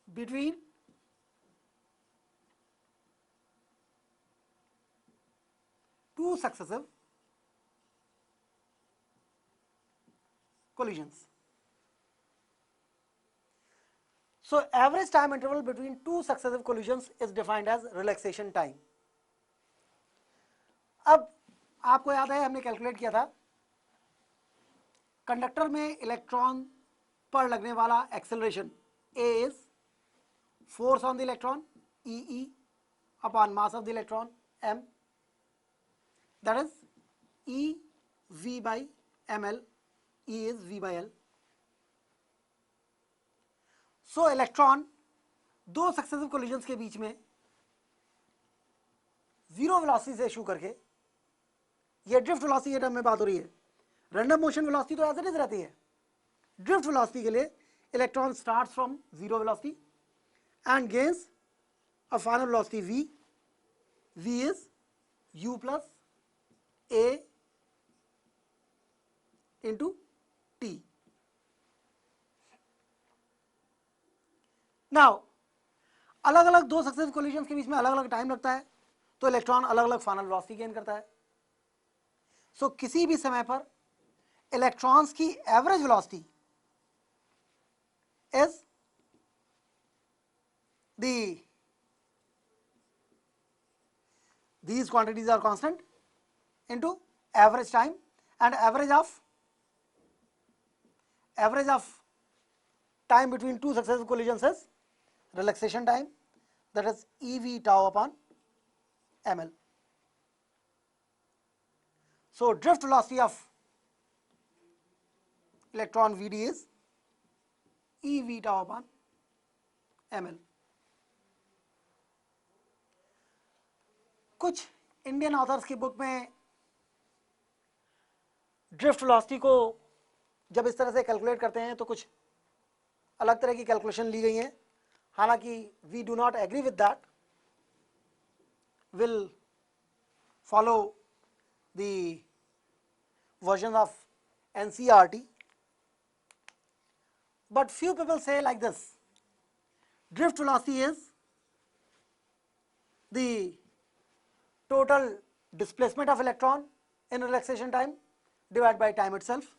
between two successive collisions. So average time interval between two successive collisions is defined as relaxation time. अब आपको याद है हमने calculate किया था conductor में electron पर लगने वाला acceleration A is force on the electron EE upon mass of the electron M, that is E V by ml, E is V by L. So electron दो सक्सेसिव कोलिजन्स के बीच में zero velocity से issue करके, ये drift velocity के term में बात हो रही है, रैंडम मोशन वेलोसिटी तो एज इट इज रहती है। ड्रिफ्ट वेलोसिटी के लिए electron starts from zero velocity and gains a final velocity v. V is u plus a into t. Now अलग अलग दो सक्सेसिव कोलिजन्स के बीच में अलग अलग टाइम लगता है, तो इलेक्ट्रॉन अलग अलग फाइनल वेलोसिटी गेन करता है। सो किसी भी समय पर इलेक्ट्रॉन्स की average velocity is the these quantities are constant into average time, and average of time between two successive collisions is relaxation time, that is EV tau upon ml. So drift velocity of electron Vd is EV tau upon ml. कुछ Indian authors की book में drift velocity को जब इस तरह से calculate करते हैं तो कुछ अलग तरह की कैलकुलेशन ली गई हैं, हालांकि we do not agree with that, will follow the version of NCERT, but few people say like this: drift velocity is the total displacement of electron in relaxation time divided by time itself,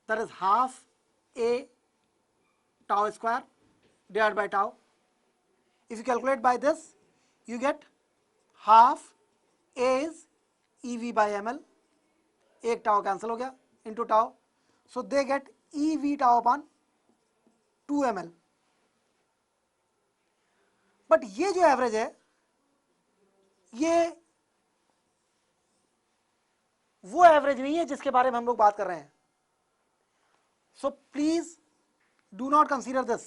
that is half a tau square divided by tau. If you calculate by this, you get half a is EV by ml, एक tau cancel हो गया into tau, so they get EV tau upon 2 ml. But ये जो average है ये वो average नहीं है जिसके बारे में हम लोग बात कर रहे हैं. So please do not consider this.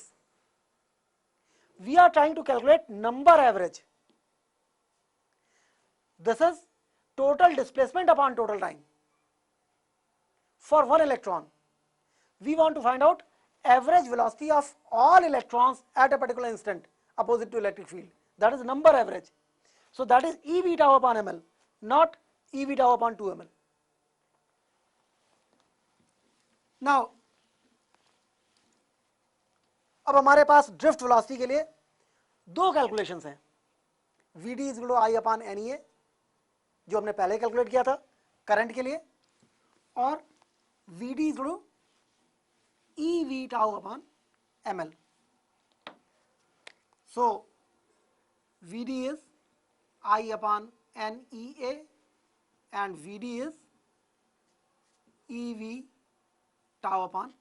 We are trying to calculate number average. This is total displacement upon total time for one electron. We want to find out average velocity of all electrons at a particular instant opposite to electric field. That is number average. So that is EV tau upon ml, not EV tau upon 2 ml. Now, अब हमारे पास drift velocity के लिए दो calculations हैं. Vd is equal to I upon NEA जो हमने पहले calculate किया था करंट के लिए, और Vd is equal to EV tau upon ml. So Vd is I upon NEA and Vd is EV tau upon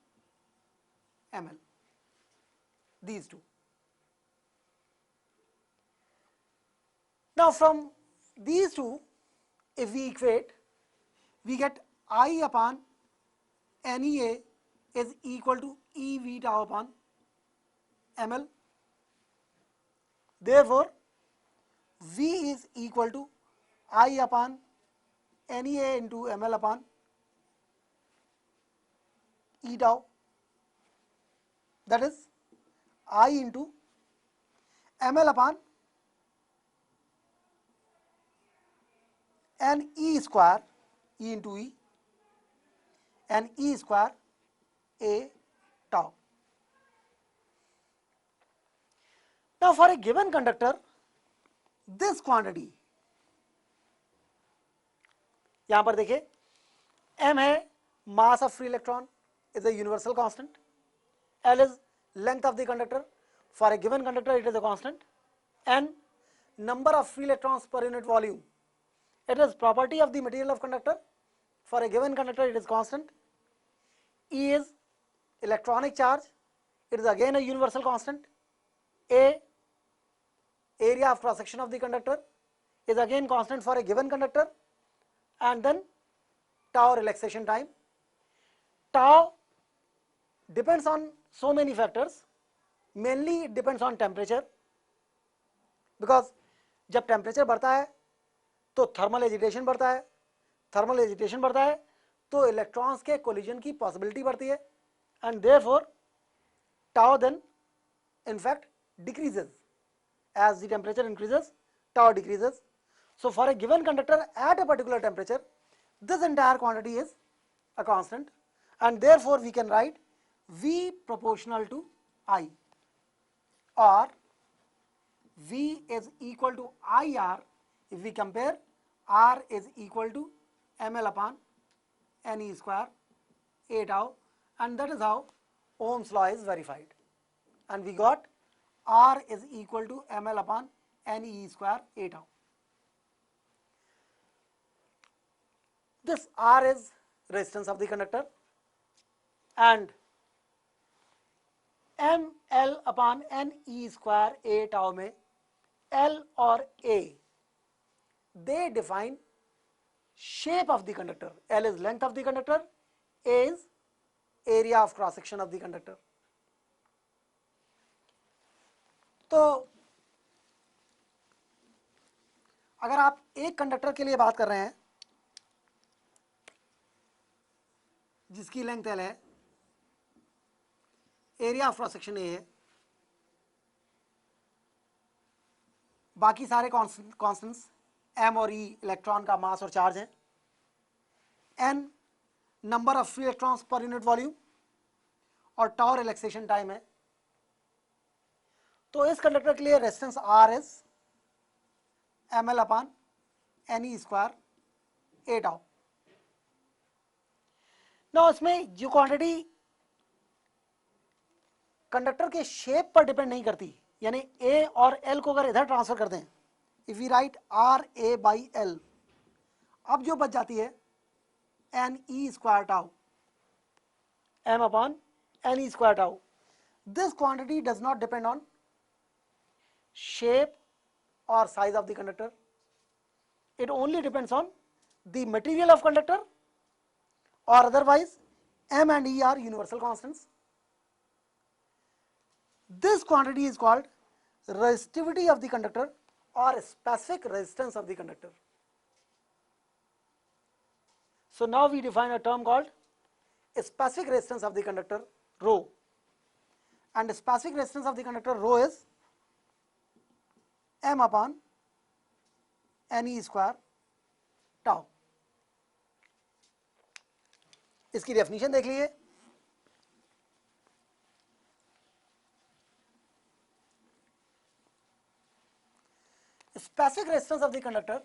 ml. These two. Now from these two, if we equate, we get I upon NEA is equal to EV tau upon ml. Therefore, V is equal to I upon NEA into ml upon E tau. That is I into ml upon n E square, E into E, and E square a tau. Now for a given conductor, this quantity, यहां पर देखिए m है mass of free electron is a universal constant, L is length of the conductor, for a given conductor it is a constant, n number of free electrons per unit volume, it is property of the material of conductor, for a given conductor it is constant, E is electronic charge, it is again a universal constant, A area of cross section of the conductor is again constant for a given conductor, and then tau relaxation time. Tau depends on so many factors, mainly it depends on temperature, because जब temperature बढ़ता है तो thermal agitation बढ़ता है, thermal agitation बढ़ता है तो electrons के कोलिजन की पॉसिबिलिटी बढ़ती है, and therefore tau then in fact decreases as the temperature increases, tau decreases. So for a given conductor at a particular temperature, this entire quantity is a constant, and therefore we can write V proportional to I, or V is equal to IR if we compare R is equal to ml upon NE square A tau, and that is how Ohm's law is verified, and we got R is equal to ml upon NE square A tau. This R is resistance of the conductor, and m L upon n E square A tau में L और A, they define shape of the conductor. L is length of the conductor, A is area of cross section of the conductor. तो अगर आप एक conductor के लिए बात कर रहे हैं जिसकी लेंथ L है, area of cross section A है, बाकी सारे कॉन्स्टेंट्स m और e इलेक्ट्रॉन का मास और चार्ज है, n number of free electrons per unit volume और टाउ रिलैक्सेशन टाइम है। तो इस कंडक्टर के लिए resistance R is ml upon ne square A tau. ना इसमें जो क्वांटिटी कंडक्टर के शेप पर डिपेंड नहीं करती, यानी A और L को अगर इधर ट्रांसफर कर दें, if we write R A by L, अब जो बच जाती है N E square tau, m upon N E square tau. This quantity does not depend on shape or size of the conductor. It only depends on the material of conductor, or otherwise m and e are universal constants. This quantity is called resistivity of the conductor or specific resistance of the conductor. So now we define a term called specific resistance of the conductor, rho, and specific resistance of the conductor rho is m upon ne square tau. इसकी definition देख लीजिए। Specific resistance of the conductor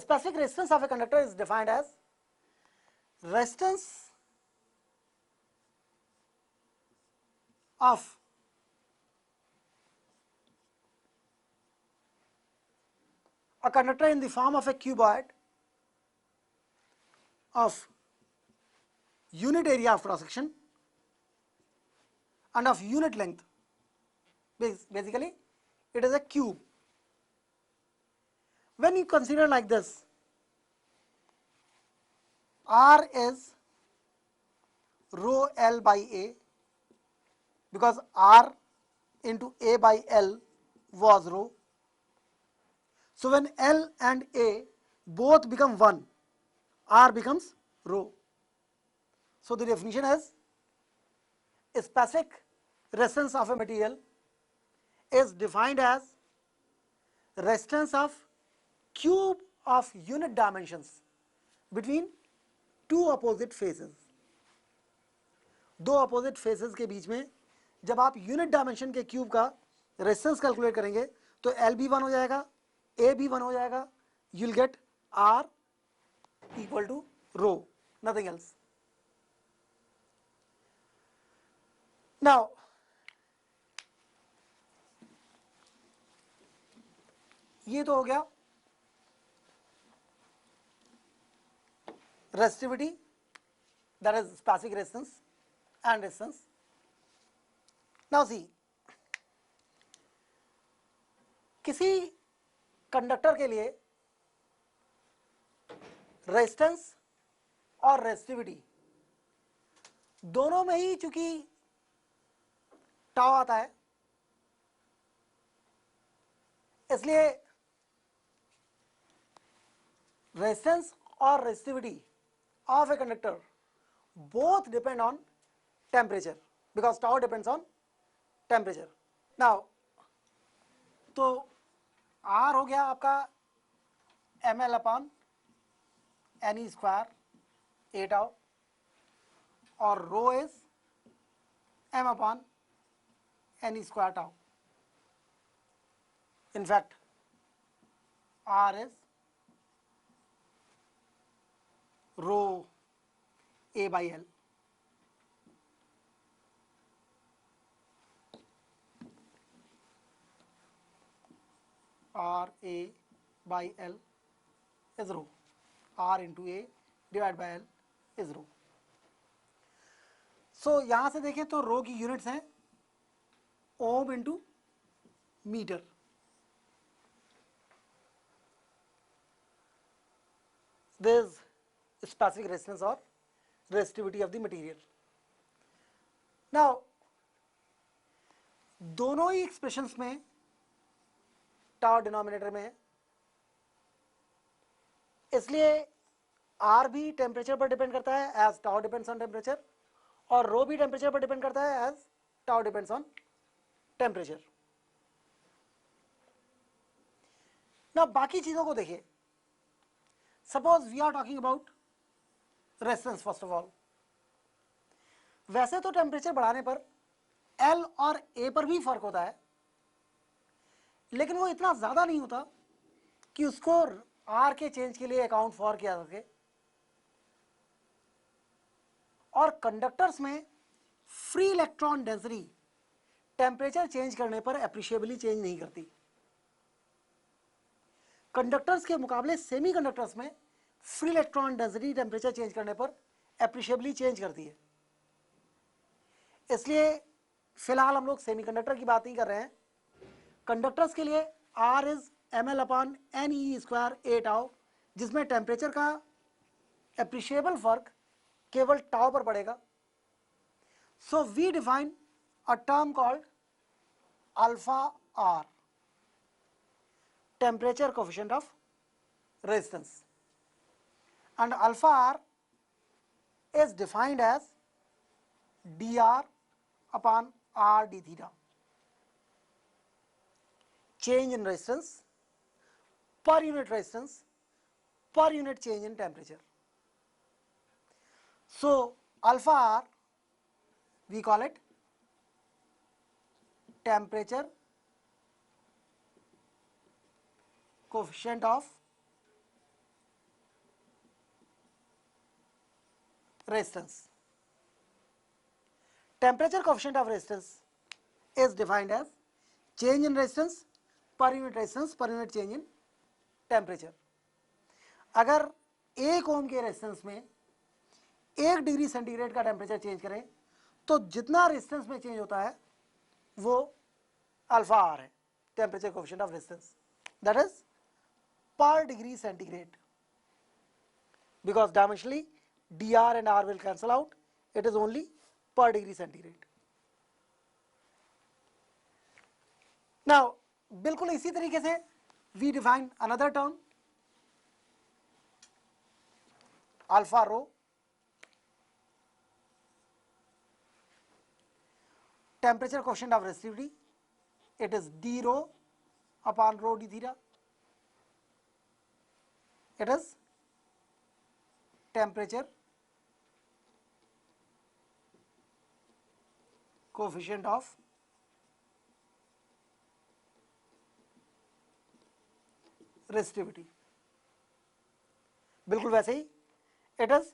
specific resistance of a conductor is defined as resistance of a conductor in the form of a cuboid of unit area of cross section and of unit length. Basically it is a cube. When you consider like this, R is rho L by A, because R into A by L was rho. So when L and A both become 1, R becomes rho. So the definition is specific resistance of a material is defined as resistance of cube of unit dimensions between two opposite faces. दो opposite faces के बीच में जब आप unit dimension के cube का resistance calculate करेंगे तो एल भी 1 हो जाएगा, ए भी 1 हो जाएगा, you will get R equal to rho, nothing else. Now ये तो हो गया resistivity, that is specific resistance and resistance. Now see, किसी कंडक्टर के लिए रेजिस्टेंस और रेजिस्टिविटी दोनों में ही चूंकि टाउ आता है, इसलिए रेजिस्टेंस और resistivity of a conductor both depend on temperature, because tau depends on temperature. Now तो R हो गया आपका ml upon ne square A tau, और rho is m upon ne square tau. In fact R is rho A by L. R A by L is rho, R into A divide by L is rho. So यहां से देखें तो rho की units हैं ohm into metre. There is specific resistance or resistivity of the material. Now दोनों ही expressions में tau denominator में है, इसलिए आर भी टेम्परेचर पर डिपेंड करता है as tau depends on temperature, और रो भी टेम्परेचर पर डिपेंड करता है as tau depends on temperature. ना बाकी चीजों को देखिए, suppose we are talking about resistance first of all. वैसे तो टेम्परेचर बढ़ाने पर एल और ए पर भी फर्क होता है, लेकिन वो इतना ज्यादा नहीं होता कि उसको आर के चेंज के लिए अकाउंट फॉर किया जा सके। और कंडक्टर्स में free electron density temperature change करने पर एप्रिशिएबली चेंज नहीं करती। कंडक्टर्स के मुकाबले सेमी कंडक्टर्स में free electron density temperature change करने पर एप्रिशिएबली चेंज करती है। इसलिए फिलहाल हम लोग सेमीकंडक्टर की बात नहीं कर रहे हैं। कंडक्टर्स के लिए R is ml upon N E square A tau, जिसमें टेम्परेचर का एप्रिशिएबल फर्क केवल टाउ पर पड़ेगा। So we define a term called alpha R, temperature coefficient of resistance, and alpha r is defined as dr upon r d theta, change in resistance per unit resistance per unit change in temperature. So alpha r we call it temperature coefficient of resistance. Temperature coefficient of resistance is defined as change in resistance per unit change in temperature. अगर 1 ओम के resistance में 1 degree centigrade का temperature change करें तो जितना resistance में change होता है वो अल्फा आर है, temperature coefficient of resistance, that is per degree centigrade, because dimensionally dr and r will cancel out, it is only per degree centigrade. Now बिल्कुल इसी तरीके से we define another term alpha rho, temperature coefficient of resistivity, it is d rho upon rho d theta, it is temperature coefficient of resistivity. बिल्कुल वैसे ही it is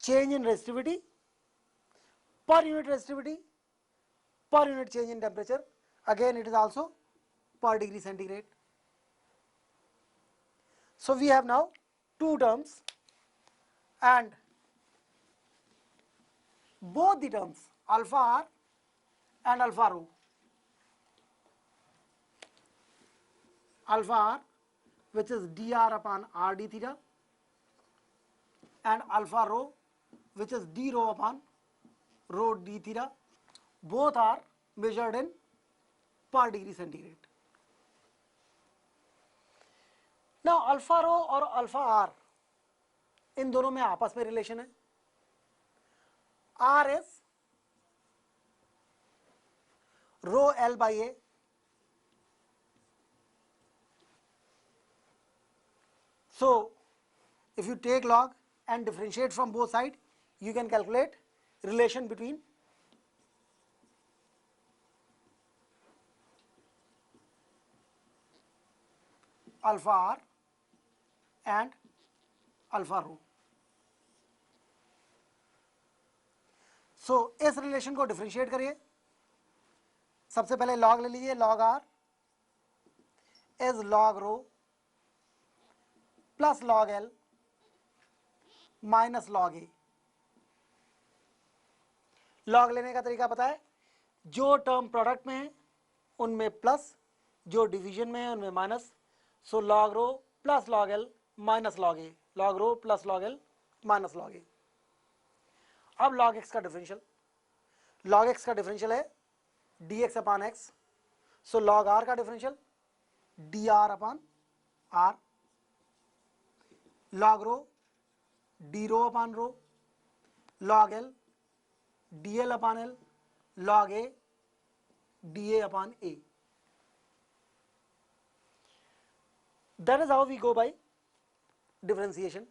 change in resistivity per unit resistivity per unit change in temperature, again it is also per degree centigrade. So we have now two terms, and both the terms alpha r and alpha rho, alpha r which is dr upon r d theta and alpha rho which is d rho upon rho d theta, both are measured in per degree centigrade. Now alpha rho और alpha r इन दोनों में आपस में relation है। R is rho L by A, so if you take log and differentiate from both sides, you can calculate relation between alpha R and alpha rho. So इस relation को differentiate करिए। सबसे पहले लॉग ले लीजिए, log R is log rho plus log L minus log A. Log लेने का तरीका पता है, जो टर्म प्रोडक्ट में है उनमें प्लस, जो डिवीजन में है उनमें minus. So log rho plus log L minus log A, log rho plus log L minus log A. अब लॉग एक्स का डिफरेंशियल, लॉग एक्स का डिफरेंशियल है D X upon X. So log R का differential D R upon R, log rho D rho upon rho, log L D L upon L, log A D A upon A. That is how we go by differentiation.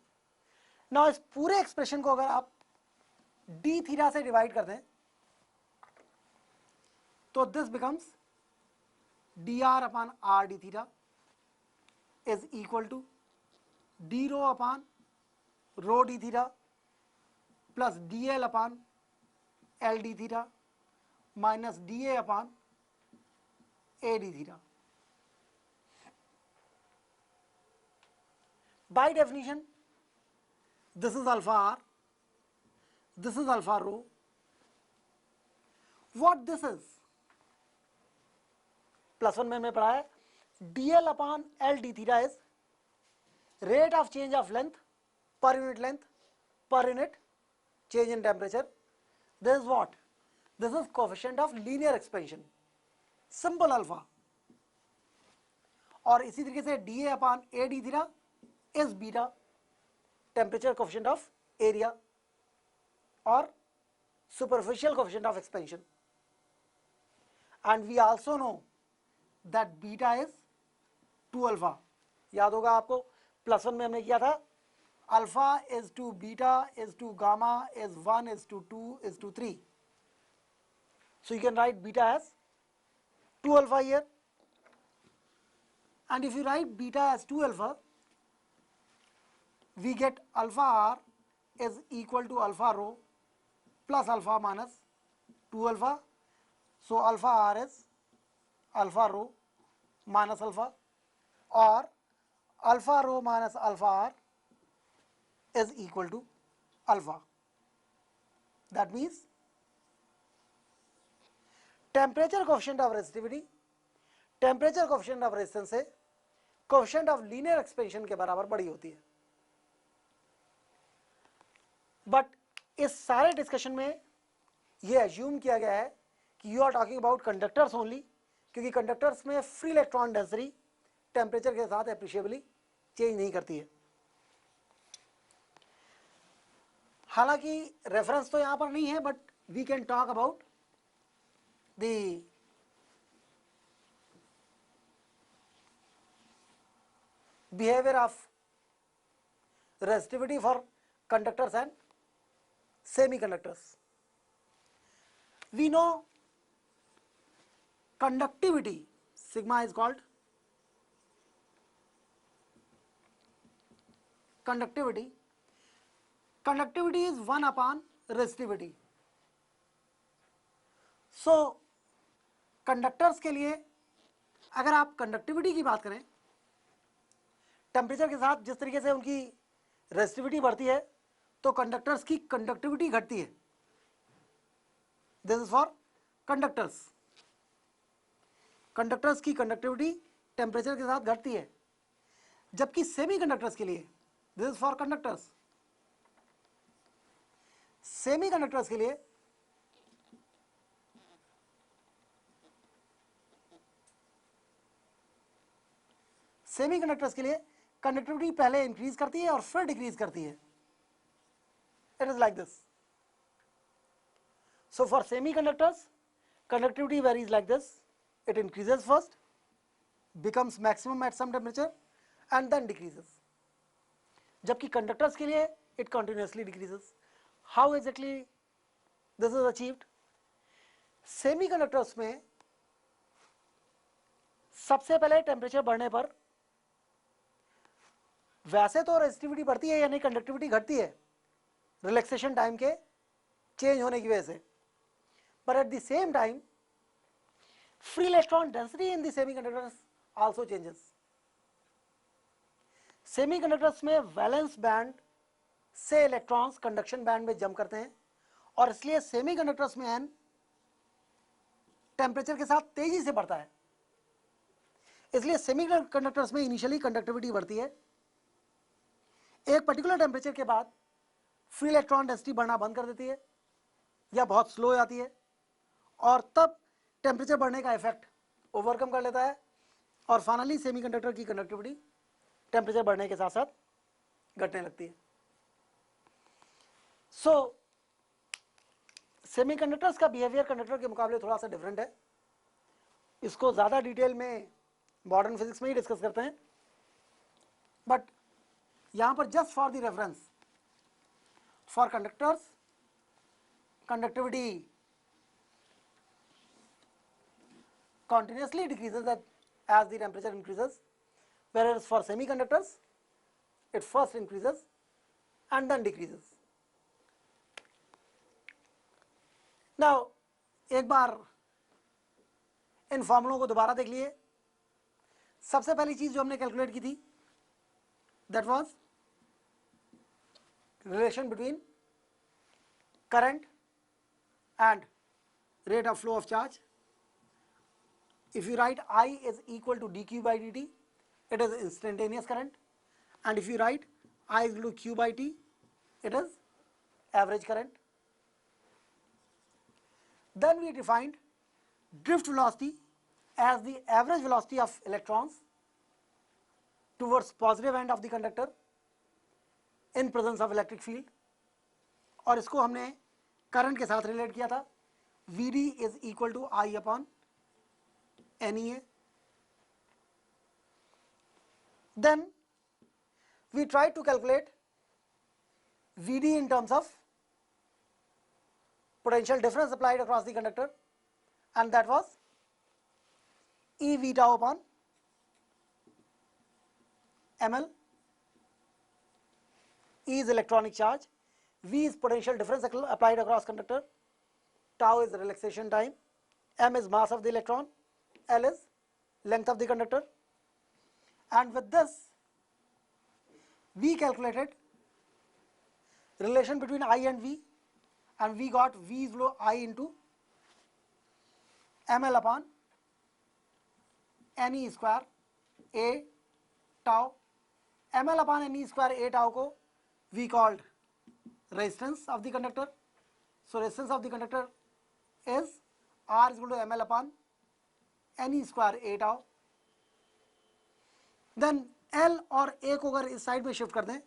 Now इस पूरे expression को अगर आप D theta से divide करते हैं तो this becomes D R upon R D theta is equal to D rho upon rho D theta plus D L upon L D theta minus D A upon A D theta. By definition, this is alpha r, this is alpha rho. What this is? Plus one में हमने पढ़ा है dl upon l d theta is rate of change of length per unit length per unit change in temperature. This is what? This is coefficient of linear expansion, simple alpha. और इसी तरीके से dA upon a d theta is beta, temperature coefficient of area or superficial coefficient of expansion. And we also know that beta is 2 alpha. याद होगा आपको plus one में हमने किया था alpha is to beta is to gamma is 1 is to 2 is to 3. So you can write beta as 2 alpha here. And if you write beta as 2 alpha, we get alpha r is equal to alpha rho plus alpha minus 2 alpha. So alpha r is alpha rho minus alpha, or alpha rho minus alpha r is equal to alpha. That means temperature coefficient of resistivity, temperature coefficient of resistance से coefficient of linear expansion के बराबर बड़ी होती है. But इस सारे discussion में ये एज्यूम किया गया है कि you are talking about conductors only, क्योंकि कंडक्टर्स में फ्री इलेक्ट्रॉन डेंसिटी टेम्परेचर के साथ एप्रिशिएबली चेंज नहीं करती है. हालांकि रेफरेंस तो यहां पर नहीं है, but we can talk about the behaviour of resistivity for conductors and semiconductors. We know conductivity, sigma is called conductivity. Conductivity is 1 upon resistivity. So conductors के लिए अगर आप conductivity की बात करें, टेम्परेचर के साथ जिस तरीके से उनकी रेजिस्टिविटी बढ़ती है तो कंडक्टर्स की कंडक्टिविटी घटती है. This is for conductors. Conductors की कंडक्टिविटी टेम्परेचर के साथ घटती है, जबकि सेमीकंडक्टर्स के लिए this is for conductors. Semiconductors के लिए कंडक्टिविटी पहले इंक्रीज करती है और फिर डिक्रीज करती है. It is like this. So for semiconductors, conductivity varies like this. It increases first, becomes maximum at some temperature, and then decreases. जबकि conductors के लिए it continuously decreases. How exactly this is achieved? Semiconductors में सबसे पहले temperature बढ़ने पर वैसे तो रेजिस्टिविटी बढ़ती है यानी कंडक्टिविटी घटती है रिलैक्सेशन टाइम के चेंज होने की वजह से, पर at the same time free electron density in the semiconductors also changes. Semiconductors में वैलेंस बैंड से इलेक्ट्रॉन्स कंडक्शन बैंड में जंप करते हैं और इसलिए सेमीकंडक्टर्स में एन टेम्परेचर के साथ तेजी से बढ़ता है, इसलिए सेमीकंडक्टर्स में इनिशियली कंडक्टिविटी बढ़ती है। एक पर्टिकुलर टेम्परेचर के बाद फ्री इलेक्ट्रॉन डेंसिटी बढ़ना बंद कर देती है या बहुत स्लो हो जाती है और तब टेम्परेचर बढ़ने का इफेक्ट ओवरकम कर लेता है और फाइनली सेमीकंडक्टर की कंडक्टिविटी टेम्परेचर बढ़ने के साथ साथ घटने लगती है। सो सेमीकंडक्टर्स का बिहेवियर कंडक्टर के मुकाबले थोड़ा सा डिफरेंट है। इसको ज़्यादा डिटेल में मॉडर्न फिजिक्स में ही डिस्कस करते हैं, बट यहाँ पर just for the reference, for conductors conductivity continuously decreases as the temperature increases, whereas for semiconductors it first increases and then decreases. Now एक बार इन फॉर्मूलों को दोबारा देख लिए। सबसे पहली चीज जो हमने कैलकुलेट की थी that was relation between current and rate of flow of charge. If you write I is equal to dq by dt, it is instantaneous current, and if you write I is equal to q by t, it is average current. Then we defined drift velocity as the average velocity of electrons towards positive end of the conductor in presence of electric field, और इसको हमने current के साथ relate किया था। Vd is equal to I upon NEA. Then we tried to calculate Vd in terms of potential difference applied across the conductor, and that was E V tau upon ml. E is electronic charge, V is potential difference applied across conductor, tau is relaxation time, m is mass of the electron, L is length of the conductor, and with this we calculated relation between I and V, and we got V is equal to I into ml upon Ne square A tau. ml upon Ne square A tau को we called resistance of the conductor. So resistance of the conductor is R is equal to ml upon Ne square A tau. Then L और A को अगर इस side में shift कर दें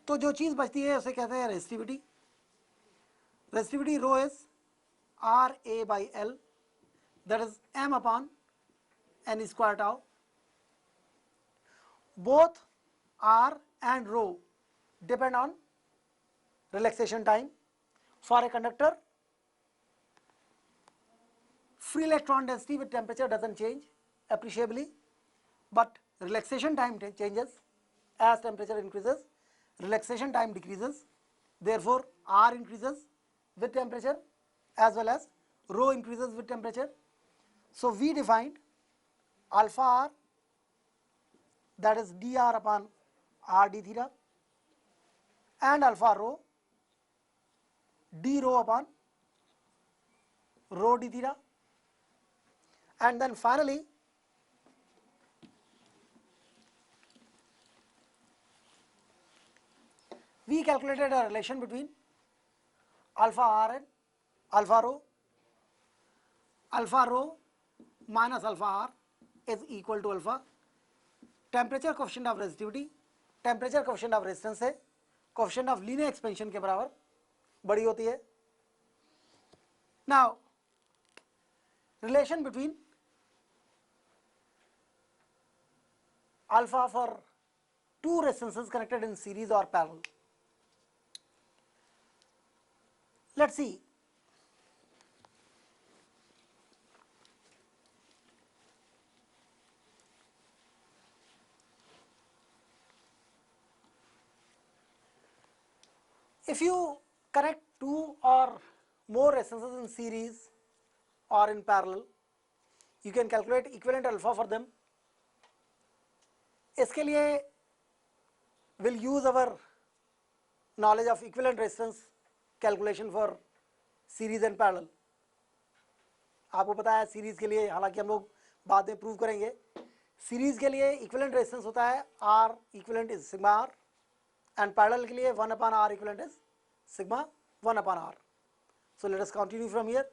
तो जो चीज़ बचती है उसे कहते हैं resistivity. Resistivity rho is R A by L, that is m upon N square tau. Both R and rho depend on relaxation time. For a conductor, free electron density with temperature doesn't change appreciably, but relaxation time changes as temperature increases. Relaxation time decreases, therefore R increases with temperature as well as rho increases with temperature. So we defined alpha R, that is dr upon r d theta, and alpha rho d rho upon rho d theta, and then finally we calculated a relation between alpha r and alpha rho. Alpha rho minus alpha r is equal to alpha temperature coefficient of resistivity, temperature coefficient of resistance है coefficient of linear expansion के बराबर बड़ी होती है. Now relation between alpha for two resistances connected in series or parallel. Let's see. If you connect two or more resistances in series or in parallel, you can calculate equivalent alpha for them. इसके लिए will use our knowledge of equivalent resistance calculation for series and parallel. आपको पता है series के लिए, हालांकि हम लोग बाद में प्रूव करेंगे, सीरीज के लिए इक्विवेलेंट रेजिस्टेंस होता है R equivalent is sigma R, and parallel के लिए 1/r equivalent is sigma 1/r। So let us continue from here.